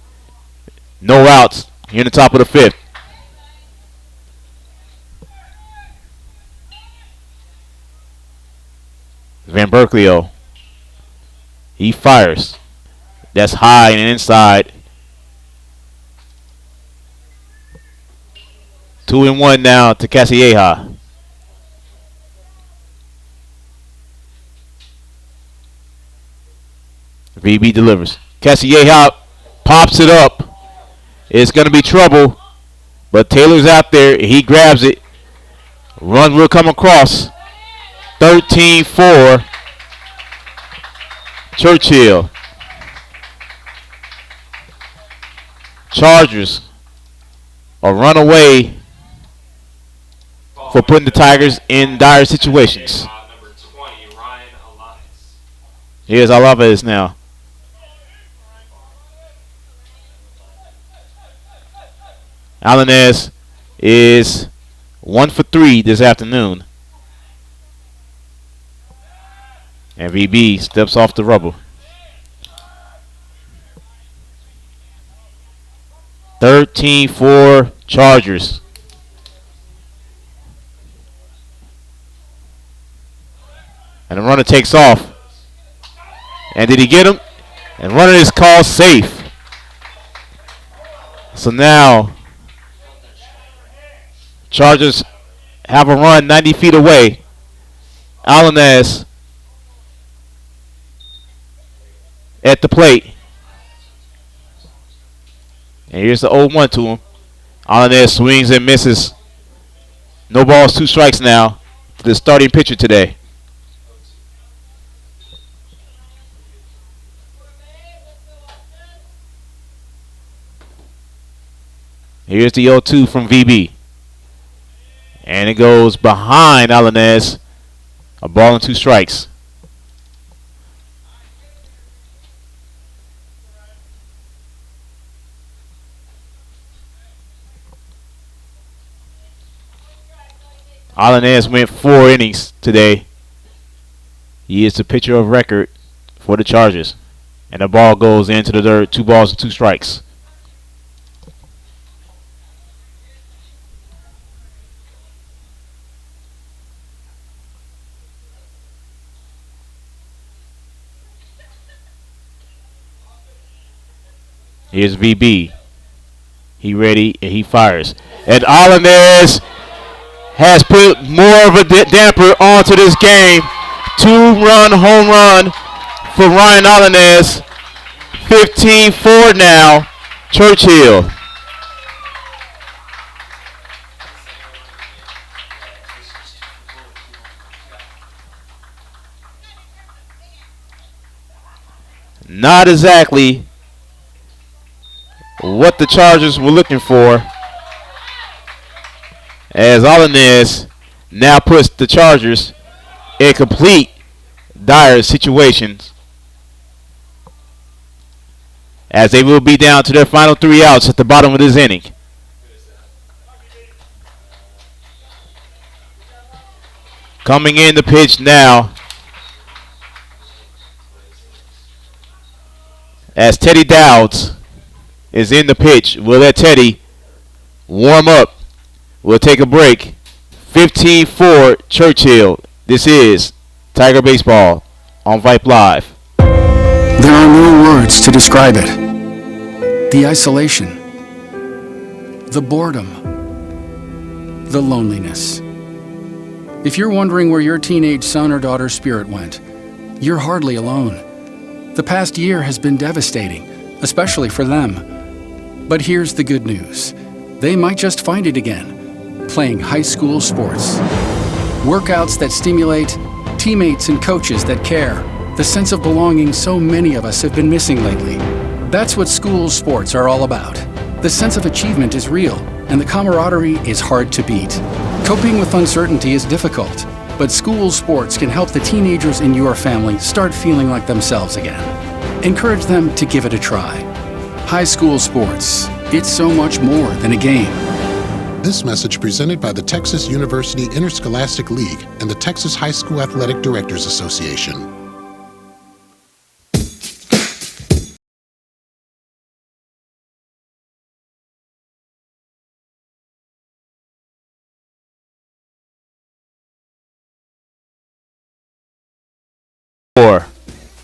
No outs here in the top of the 5th. Van Berkeley, he fires. That's high and inside. 2-1 now to Casilleja. VB delivers. Casilleja pops it up. It's going to be trouble, but Taylor's out there. He grabs it. Run will come across. 13-4. Churchill. Chargers a run away for putting the Tigers in dire situations. Number 20, Ryan Alanis. Here's Alaves now. Alanes is 1 for 3 this afternoon. And VB steps off the rubble. 13-4 Chargers. And the runner takes off. And did he get him? And runner is called safe. So now Chargers have a run 90 feet away. Alanes at the plate. And here's the 0-1 to him. Alanes swings and misses. No balls, 2 strikes now for the starting pitcher today. Here's the 0-2 from VB. And it goes behind Alanes. A ball and 2 strikes. Alanez went 4 innings today. He is the pitcher of record for the Chargers. And the ball goes into the dirt. 2 balls and 2 strikes. Here's VB. He ready and he fires. And Alanez has put more of a damper onto this game. 2-run home run for Ryan Alanez. 15-4 now. Churchill. Not exactly what the Chargers were looking for, as Alanez now puts the Chargers in complete dire situations, as they will be down to their final 3 outs at the bottom of this inning. Coming in the pitch now, as Teddy Dowds is in the pitch. We'll let Teddy warm up. We'll take a break. 15-4 Churchill. This is Tiger Baseball on Vype Live. There are no words to describe it. The isolation, the boredom, the loneliness. If you're wondering where your teenage son or daughter's spirit went, you're hardly alone. The past year has been devastating, especially for them. But here's the good news. They might just find it again, playing high school sports. Workouts that stimulate, teammates and coaches that care, the sense of belonging so many of us have been missing lately. That's what school sports are all about. The sense of achievement is real, and the camaraderie is hard to beat. Coping with uncertainty is difficult, but school sports can help the teenagers in your family start feeling like themselves again. Encourage them to give it a try. High school sports. It's so much more than a game. This message presented by the Texas University Interscholastic League and the Texas High School Athletic Directors Association.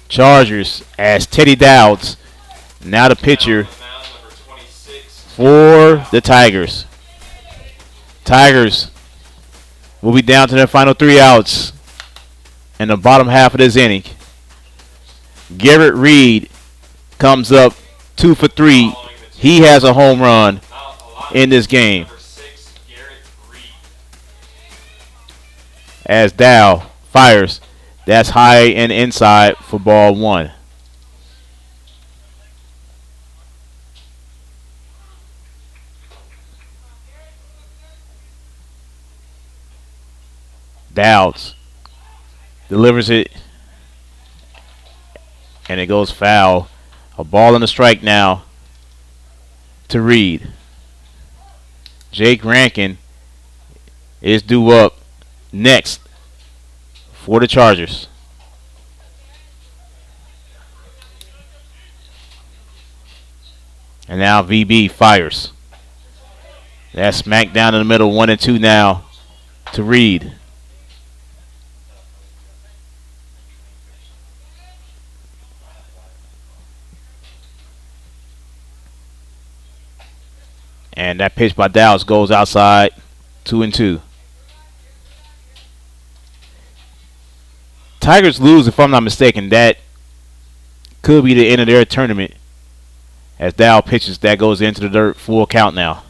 Chargers as Teddy Dowds, now the pitcher for the Tigers. Tigers will be down to their final 3 outs in the bottom half of this inning. Garrett Reed comes up 2 for 3. He has a home run in this game. As Dow fires. That's high and inside for ball 1. Dowds delivers it, and it goes foul. A ball and a strike now to Reed. Jake Rankin is due up next for the Chargers. And now VB fires. That's smack down in the middle, 1-2 now to Reed. And that pitch by Dowds goes outside, 2-2. Tigers lose, if I'm not mistaken. That could be the end of their tournament. As Dow pitches, that goes into the dirt, full count now.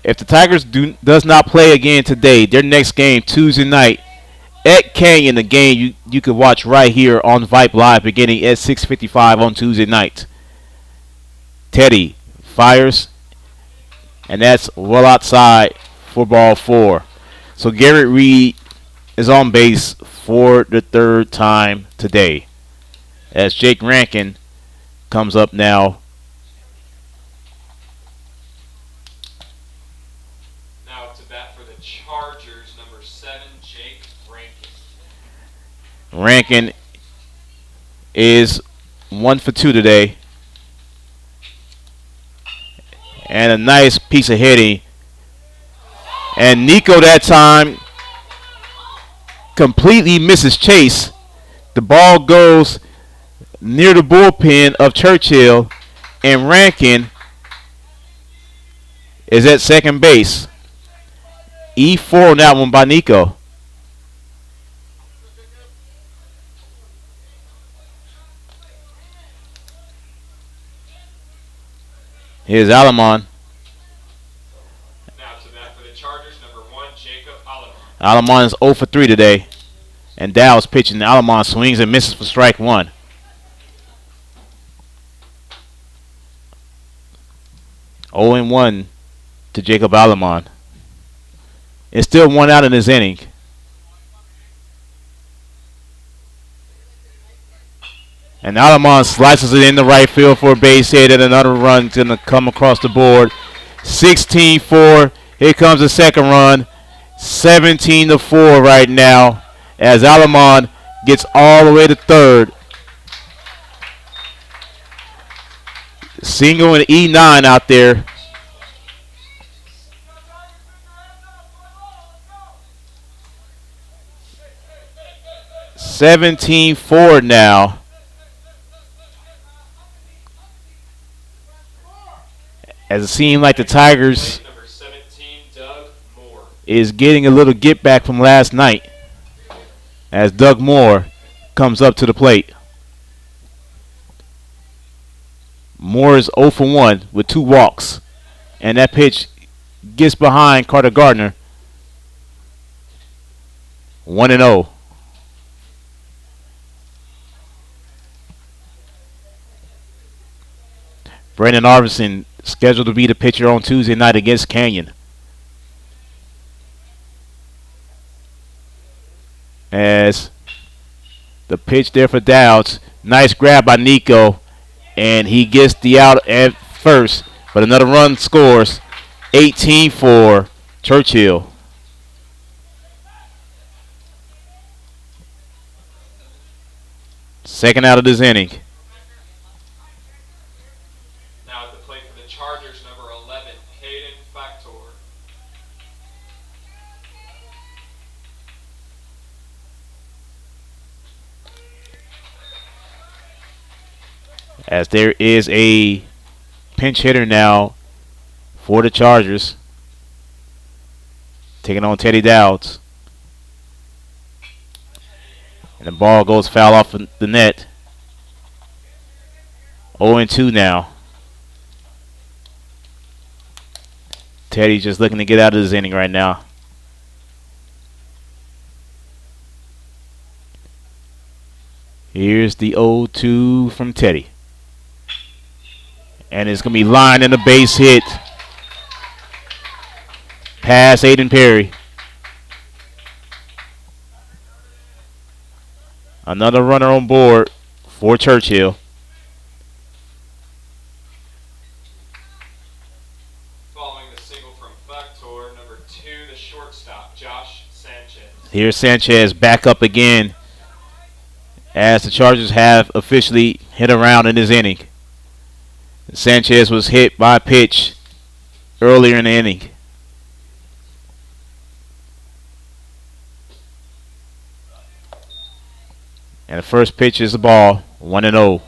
If the Tigers does not play again today, their next game Tuesday night at Canyon, the game you could watch right here on Vype Live beginning at 6:55 on Tuesday night. Teddy fires, and that's well outside for ball 4. So Garrett Reed is on base for the 3rd time today, as Jake Rankin comes up now. Now to bat for the Chargers. Rankin is 1 for 2 today. And a nice piece of hitting. And Nico that time completely misses chase. The ball goes near the bullpen of Churchill, and Rankin is at second base. E4 on that one by Nico. Here's Alamon. Now to bat for the Chargers, number 1, Jacob Alamon. Alamon is 0 for 3 today. And Dow's pitching. Alamon swings and misses for strike 1. Oh and 1 to Jacob Alamon. It's still 1 out in this inning. And Alamon slices it in the right field for a base hit, and another run's going to come across the board. 16-4. Here comes the second run. 17-4 right now as Alamon gets all the way to third. Single and E9 out there. $17-4 now. As it seemed like the Tigers Number 17, Doug Moore. is getting a little get back from last night as Doug Moore comes up to the plate. Moore is 0 for 1 with 2 walks. And that pitch gets behind Carter Gardner. 1-0. Brandon Arvidsson scheduled to be the pitcher on Tuesday night against Canyon. As the pitch there for Dowds. Nice grab by Nico. And he gets the out at first. But another run scores. 18-4 Churchill. Second out of this inning. Now at the plate for the Chargers, number 11, Hayden Factor. As there is a pinch hitter now for the Chargers. Taking on Teddy Dowds. And the ball goes foul off the net. 0-2 now. Teddy's just looking to get out of this inning right now. Here's the 0-2 from Teddy. And it's going to be lined in a base hit. Past Aiden Perry. Another runner on board for Churchill. Following the single from Factor, number 2, the shortstop, Josh Sanchez. Here's Sanchez back up again as the Chargers have officially hit around in this inning. Sanchez was hit by a pitch earlier in the inning. And the first pitch is the ball, 1-0.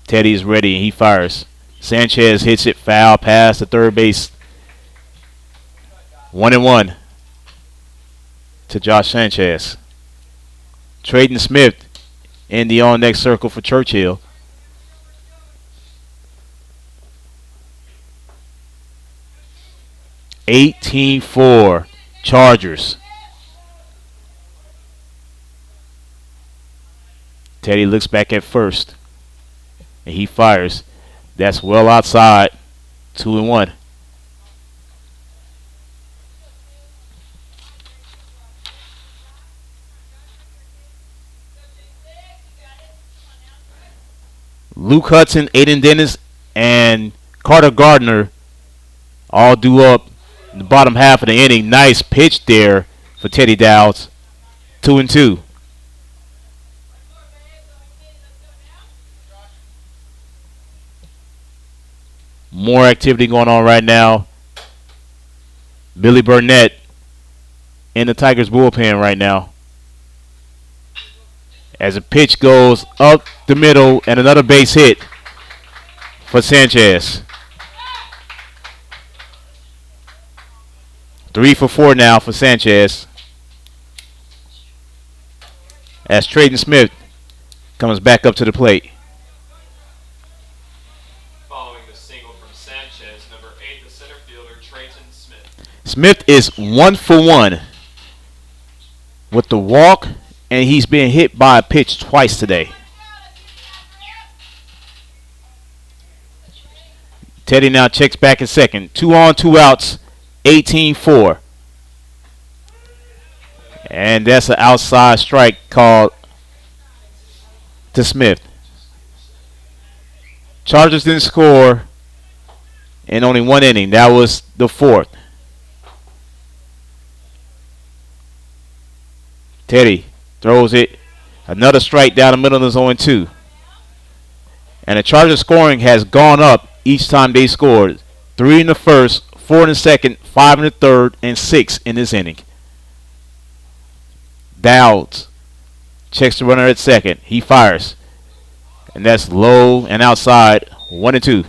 Teddy is ready and he fires. Sanchez hits it foul past the third base. 1-1 to Josh Sanchez. Traden Smith in the on-deck circle for Churchill. $18-4 Chargers. Teddy looks back at first. And he fires. That's well outside. 2-1. Luke Hudson, Aiden Dennis, and Carter Gardner all due up in the bottom half of the inning. Nice pitch there for Teddy Dowds. 2-2. More activity going on right now. Billy Burnett in the Tigers bullpen right now. As a pitch goes up the middle and another base hit for Sanchez. 3 for 4 now for Sanchez. As Trayton Smith comes back up to the plate. Following the single from Sanchez, number 8, the center fielder, Trayton Smith. Smith is 1 for 1 with the walk, and he's been hit by a pitch twice today. Teddy now checks back in second. 2 on, 2 outs, 18-4. And that's an outside strike called to Smith. Chargers didn't score in only 1 inning. That was the 4th. Teddy throws it. Another strike down the middle of the zone 2. And the Chargers scoring has gone up each time they scored. 3 in the first, 4 in the second, 5 in the third, and 6 in this inning. Dowds checks the runner at second. He fires. And that's low and outside. 1-2.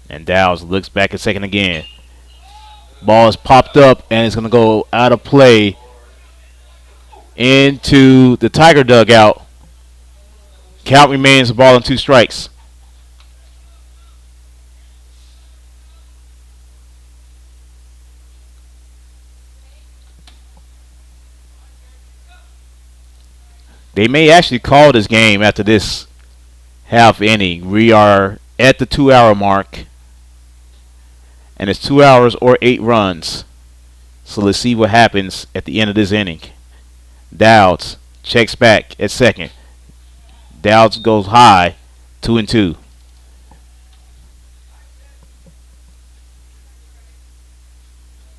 And Dowds looks back at second again. Ball is popped up and it's going to go out of play into the Tiger dugout. Count remains a ball and 2 strikes. They may actually call this game after this half inning. We are at the 2-hour mark. And it's 2 hours or 8 runs. So let's see what happens at the end of this inning. Dowds checks back at second. Dowds goes high. 2-2.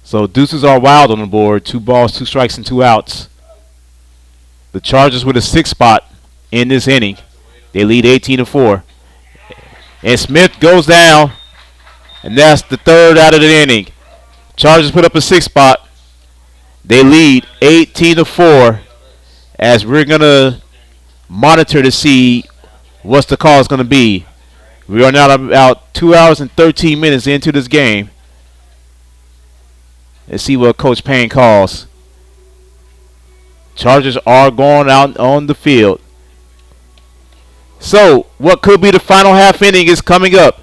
So deuces are wild on the board. 2 balls, 2 strikes, and 2 outs. The Chargers with a 6th spot in this inning. They lead 18-4. And Smith goes down. And that's the 3rd out of the inning. Chargers put up a 6th spot. They lead 18-4 as we're going to monitor to see what's the call is going to be. We are now about 2 hours and 13 minutes into this game. Let's see what Coach Payne calls. Chargers are going out on the field. So, what could be the final half inning is coming up.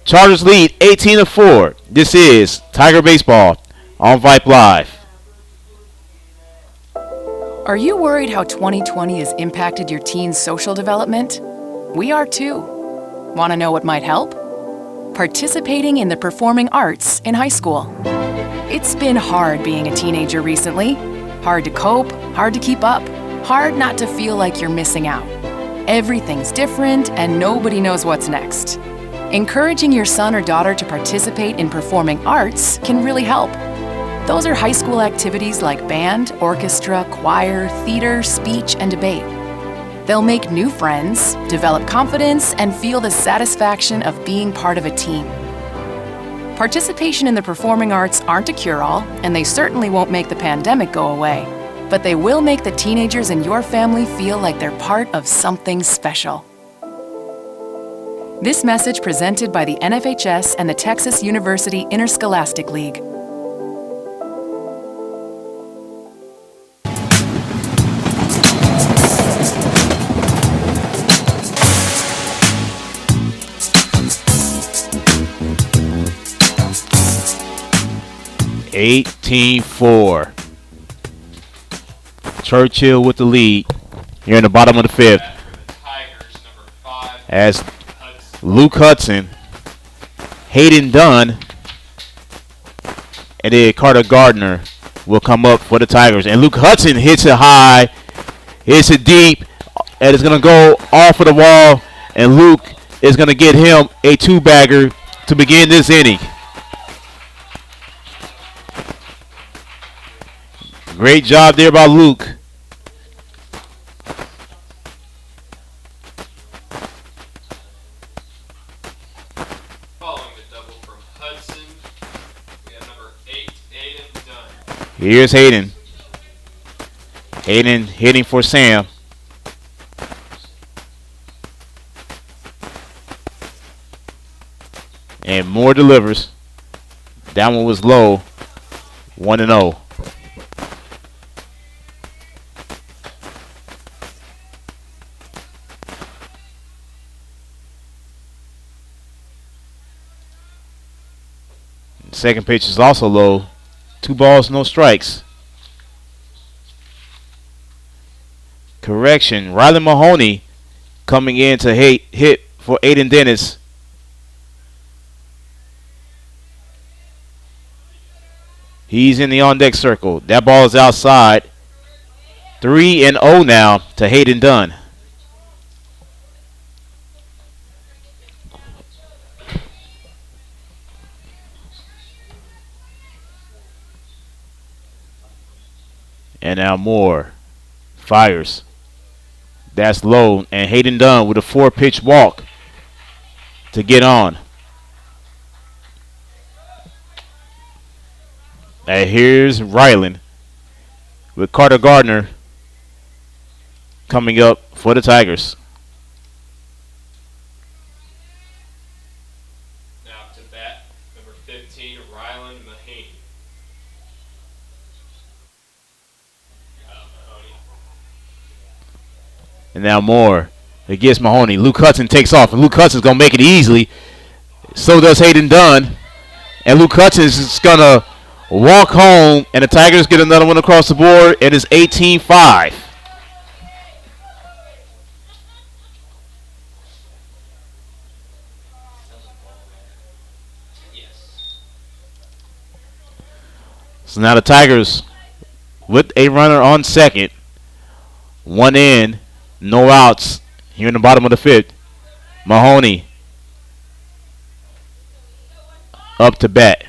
Chargers lead 18-4. This is Tiger Baseball on Vype Live. Are you worried how 2020 has impacted your teen's social development? We are too. Want to know what might help? Participating in the performing arts in high school. It's been hard being a teenager recently. Hard to cope, hard to keep up, hard not to feel like you're missing out. Everything's different and nobody knows what's next. Encouraging your son or daughter to participate in performing arts can really help. Those are high school activities like band, orchestra, choir, theater, speech, and debate. They'll make new friends, develop confidence, and feel the satisfaction of being part of a team. Participation in the performing arts aren't a cure-all, and they certainly won't make the pandemic go away. But they will make the teenagers in your family feel like they're part of something special. This message presented by the NFHS and the Texas University Interscholastic League. $18-4. Churchill with the lead here in the bottom of the 5th. Tigers, number 5. As Luke Hudson, Hayden Dunn, And then Carter Gardner will come up for the Tigers. And Luke Hudson hits it high, hits it deep, and it's going to go off of the wall. And Luke is going to get him a two-bagger to begin this inning. Great job there by Luke. Following the double from Hudson, we have number 8, Aiden Dunn. Here's Hayden. Hayden hitting for Sam. And Moore delivers. That one was low. 1-0. Second pitch is also low. 2 balls, no strikes. Correction. Riley Mahoney coming in to hit for Aiden Dennis. He's in the on-deck circle. That ball is outside. 3-0 now to Hayden Dunn. And now Moore fires. That's low. And Hayden Dunn with a 4-pitch walk to get on. And here's Ryland with Carter Gardner coming up for the Tigers. Now to bat, number 15, Ryland Mahaney. And now Moore against Mahoney. Luke Hudson takes off, and Luke Hudson's going to make it easily. So does Hayden Dunn. And Luke Hudson is going to walk home, and the Tigers get another one across the board. It is 18-5. So now the Tigers with a runner on second. 1 in, no outs here in the bottom of the 5th. Mahoney up to bat.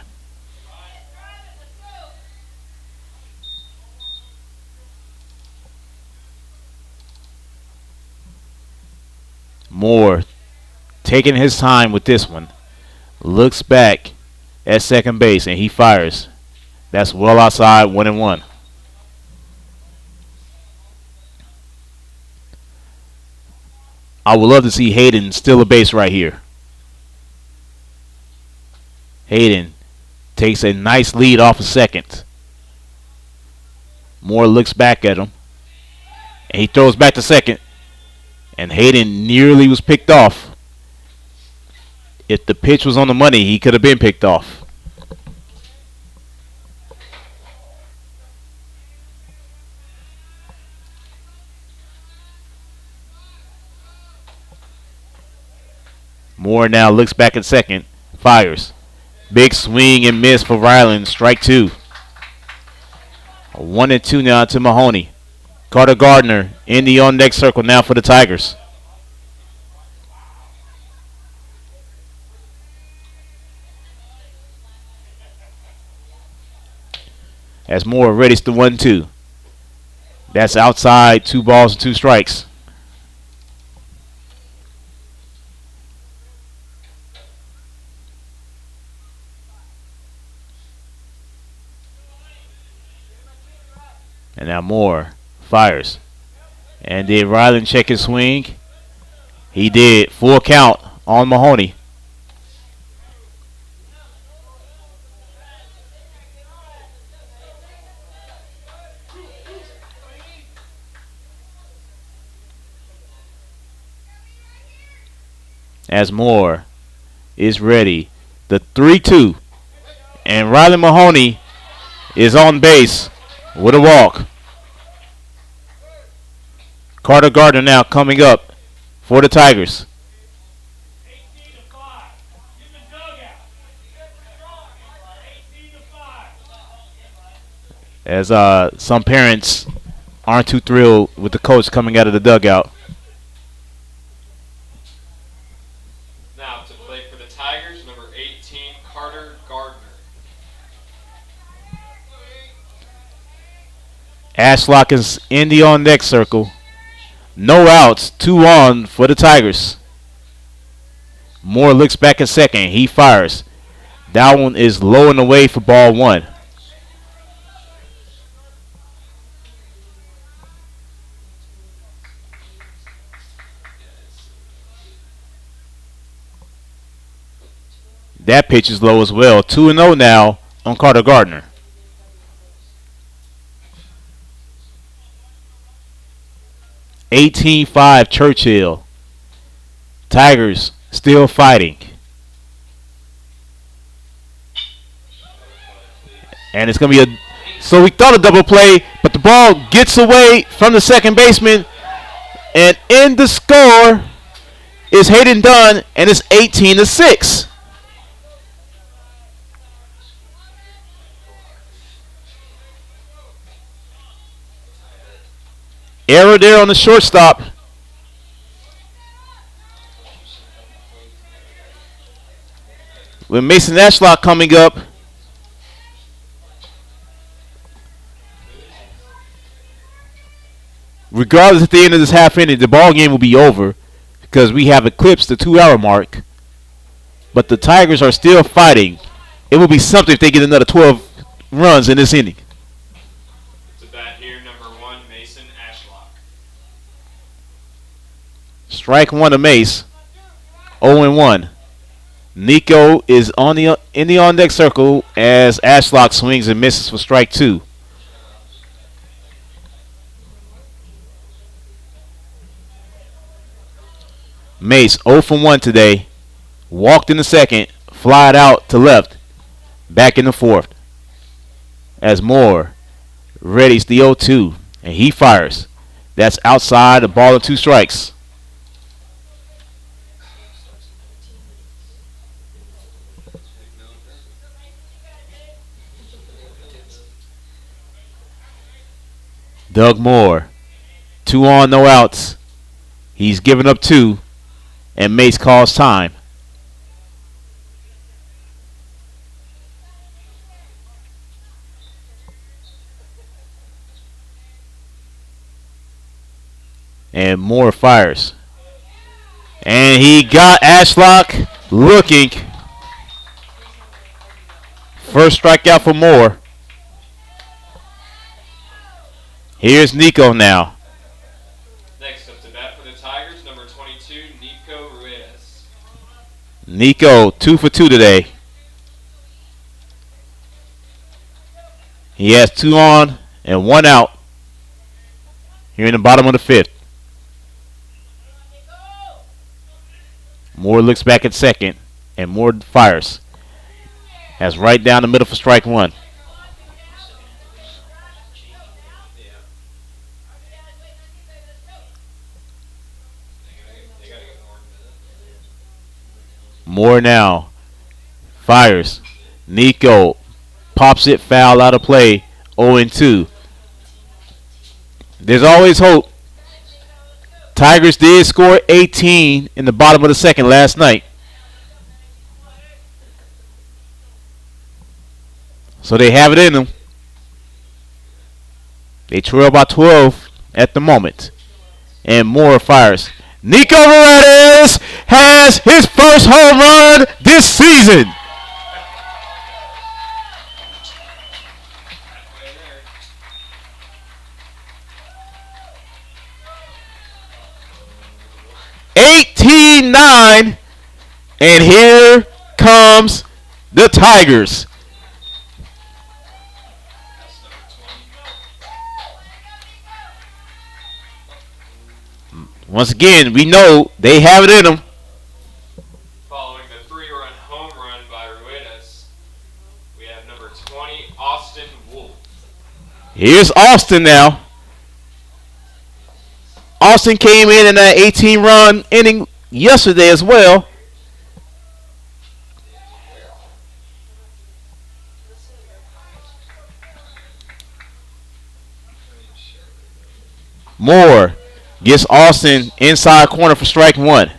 Moore taking his time with this one. Looks back at second base, and he fires. That's well outside, 1-1. I would love to see Hayden steal a base right here. Hayden takes a nice lead off of second. Moore looks back at him, and he throws back to second. And Hayden nearly was picked off. If the pitch was on the money, he could have been picked off. Moore now looks back at second, fires. Big swing and miss for Ryland, strike 2. 1-2 now to Mahoney. Carter Gardner in the on-deck circle now for the Tigers. As Moore readies the 1-2. That's outside, 2 balls and 2 strikes. And now Moore fires. And did Ryland check his swing? He did. Full count on Mahoney. As Moore is ready. The 3-2. And Ryland Mahoney is on base with a walk. Carter Gardner now coming up for the Tigers. as some parents aren't too thrilled with the coach coming out of the dugout. Now to play for the Tigers, number 18, Carter Gardner. Ashlock is in the on deck circle. No outs, 2 on for the Tigers. Moore looks back at second. He fires. That one is low and away for ball 1. That pitch is low as well. 2-0 now on Carter Gardner. (18-5) Churchill. Tigers still fighting. And it's going to be a... So we thought a double play, but the ball gets away from the second baseman. And in the score is Hayden Dunn, and it's 18-6. Error there on the shortstop. With Mason Ashlock coming up. Regardless at the end of this half inning, the ball game will be over because we have eclipsed the 2-hour mark. But the Tigers are still fighting. It will be something if they get another 12 runs in this inning. Strike 1 to Mace. 0-1. Nico is in the on deck circle as Ashlock swings and misses for strike 2. Mace 0 for 1 today. Walked in the second, flied out to left. Back in the fourth. As Moore readies the 0-2 and he fires. That's outside, a ball and 2 strikes. Doug Moore, 2 on, no outs. He's given up 2, and Mace calls time. And Moore fires. And he got Ashlock looking. First strikeout for Moore. Here's Nico now. Next up to bat for the Tigers, number 22, Nico Ruiz. Nico, 2 for 2 today. He has 2 on and 1 out here in the bottom of the 5th. Moore looks back at second, and Moore fires. That's right down the middle for strike 1. Moore now fires. Nico pops it foul out of play. 0-2. There's always hope. Tigers did score 18 in the bottom of the second last night. So they have it in them. They trail by 12 at the moment. And Moore fires. Nico Ruiz has his first home run this season. (18-9), and here comes the Tigers. Once again, we know they have it in them. Following the 3-run home run by Ruiz, we have number 20, Austin Wolf. Here's Austin now. Austin came in that 18-run inning yesterday as well. Moore gets Austin inside corner for strike one.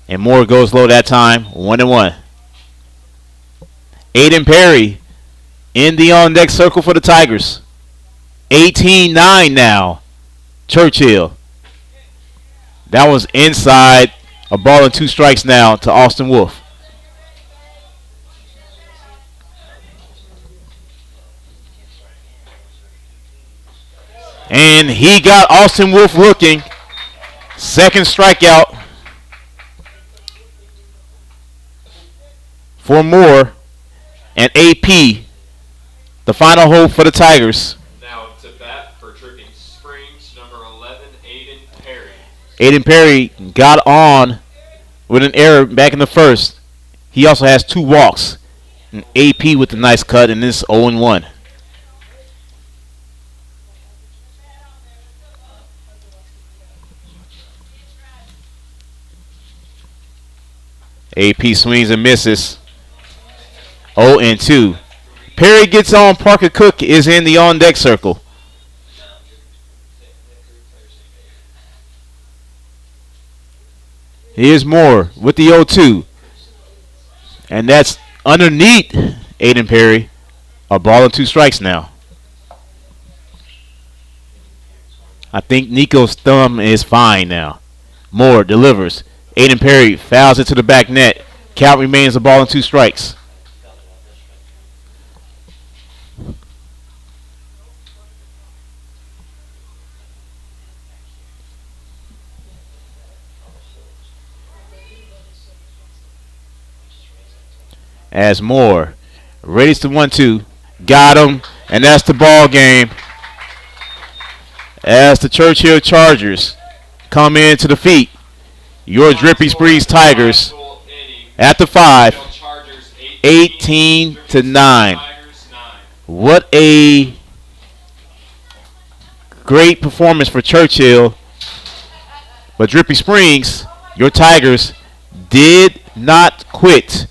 And Moore goes low that time, 1-1. Aiden Perry in the on-deck circle for the Tigers. 18-9 now. Churchill. That was inside. A ball and 2 strikes now to Austin Wolf. And he got Austin Wolf looking. Second strikeout for Moore and AP. The final hold for the Tigers. Now to bat for Dripping Springs, number 11, Aiden Perry. Aiden Perry got on with an error back in the first. He also has 2 walks. And AP with a nice cut, and this 0-1. AP swings and misses. 0-2. Perry gets on. Parker Cook is in the on-deck circle. Here's Moore with the 0-2. And that's underneath Aiden Perry. A ball and 2 strikes now. I think Nico's thumb is fine now. Moore delivers. Aiden Perry fouls it to the back net. Count remains a ball and 2 strikes. As Moore readies to 1-2. Got him. And that's the ball game. As the Churchill Chargers come in to defeat your Dripping Springs Tigers at the 5, 18-9. What a great performance for Churchill. But Dripping Springs, your Tigers, did not quit.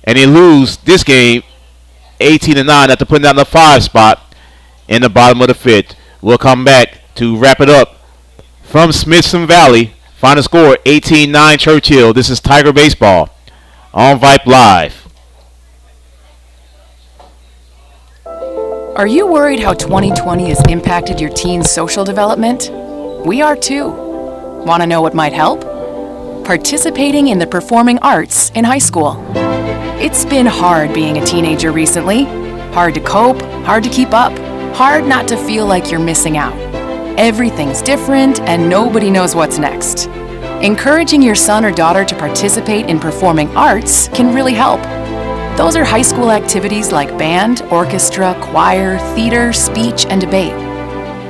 And they lose this game 18-9 after putting down the 5 spot in the bottom of the 5th. We'll come back to wrap it up from Smithson Valley. Final score 18-9 Churchill. This is Tiger Baseball on Vype Live. Are you worried how 2020 has impacted your teen's social development? We are too. Want to know what might help? Participating in the performing arts in high school. It's been hard being a teenager recently. Hard to cope, hard to keep up, hard not to feel like you're missing out. Everything's different and nobody knows what's next. Encouraging your son or daughter to participate in performing arts can really help. Those are high school activities like band, orchestra, choir, theater, speech, and debate.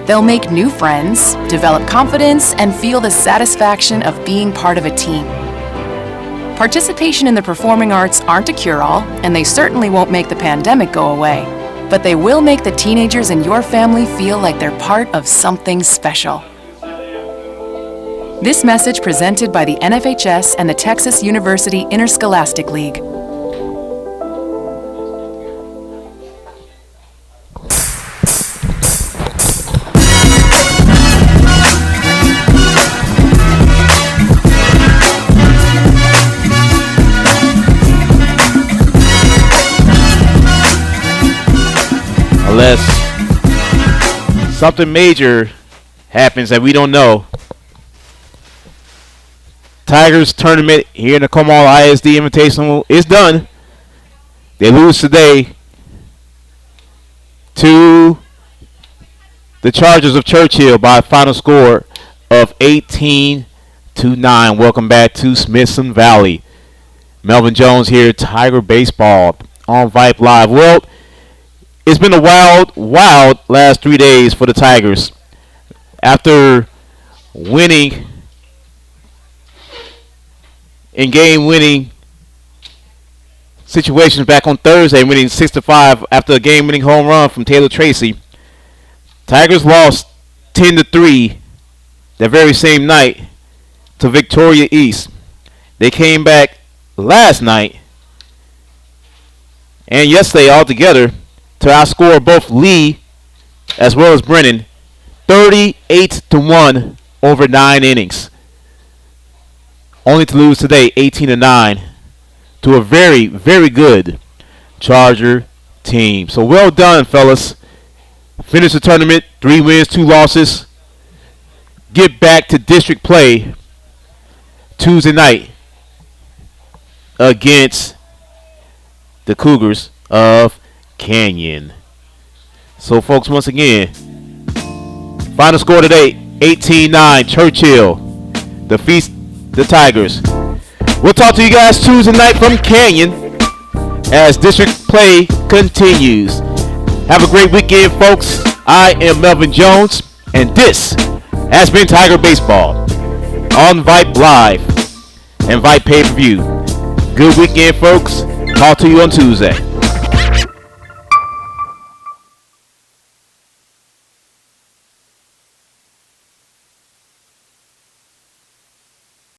They'll make new friends, develop confidence, and feel the satisfaction of being part of a team. Participation in the performing arts aren't a cure-all, and they certainly won't make the pandemic go away. But they will make the teenagers in your family feel like they're part of something special. This message presented by the NFHS and the Texas University Interscholastic League. Unless something major happens that we don't know. Tigers tournament here in the Comal ISD Invitational is done. They lose today to the Chargers of Churchill by a final score of 18-9. Welcome back to Smithson Valley. Melvin Jones here, Tiger Baseball on Vype Live. Well, it's been a wild last 3 days for the Tigers. After winning in game-winning situations back on Thursday, winning 6-5 after a game-winning home run from Taylor Tracy, Tigers lost 10-3 that very same night to Victoria East. They came back last night and yesterday altogether to outscore both Lee as well as Brennan 38-1 over 9 innings. Only to lose today 18-9 to a very, very good Charger team. So well done, fellas. Finish the tournament, 3 wins, 2 losses. Get back to district play Tuesday night against the Cougars of Canyon. So, folks, once again, final score today, 18-9, Churchill defeats the Tigers. We'll talk to you guys Tuesday night from Canyon as district play continues. Have a great weekend, folks. I am Melvin Jones, and this has been Tiger Baseball on Vype Live and Vype Pay-Per-View. Good weekend, folks. Talk to you on Tuesday.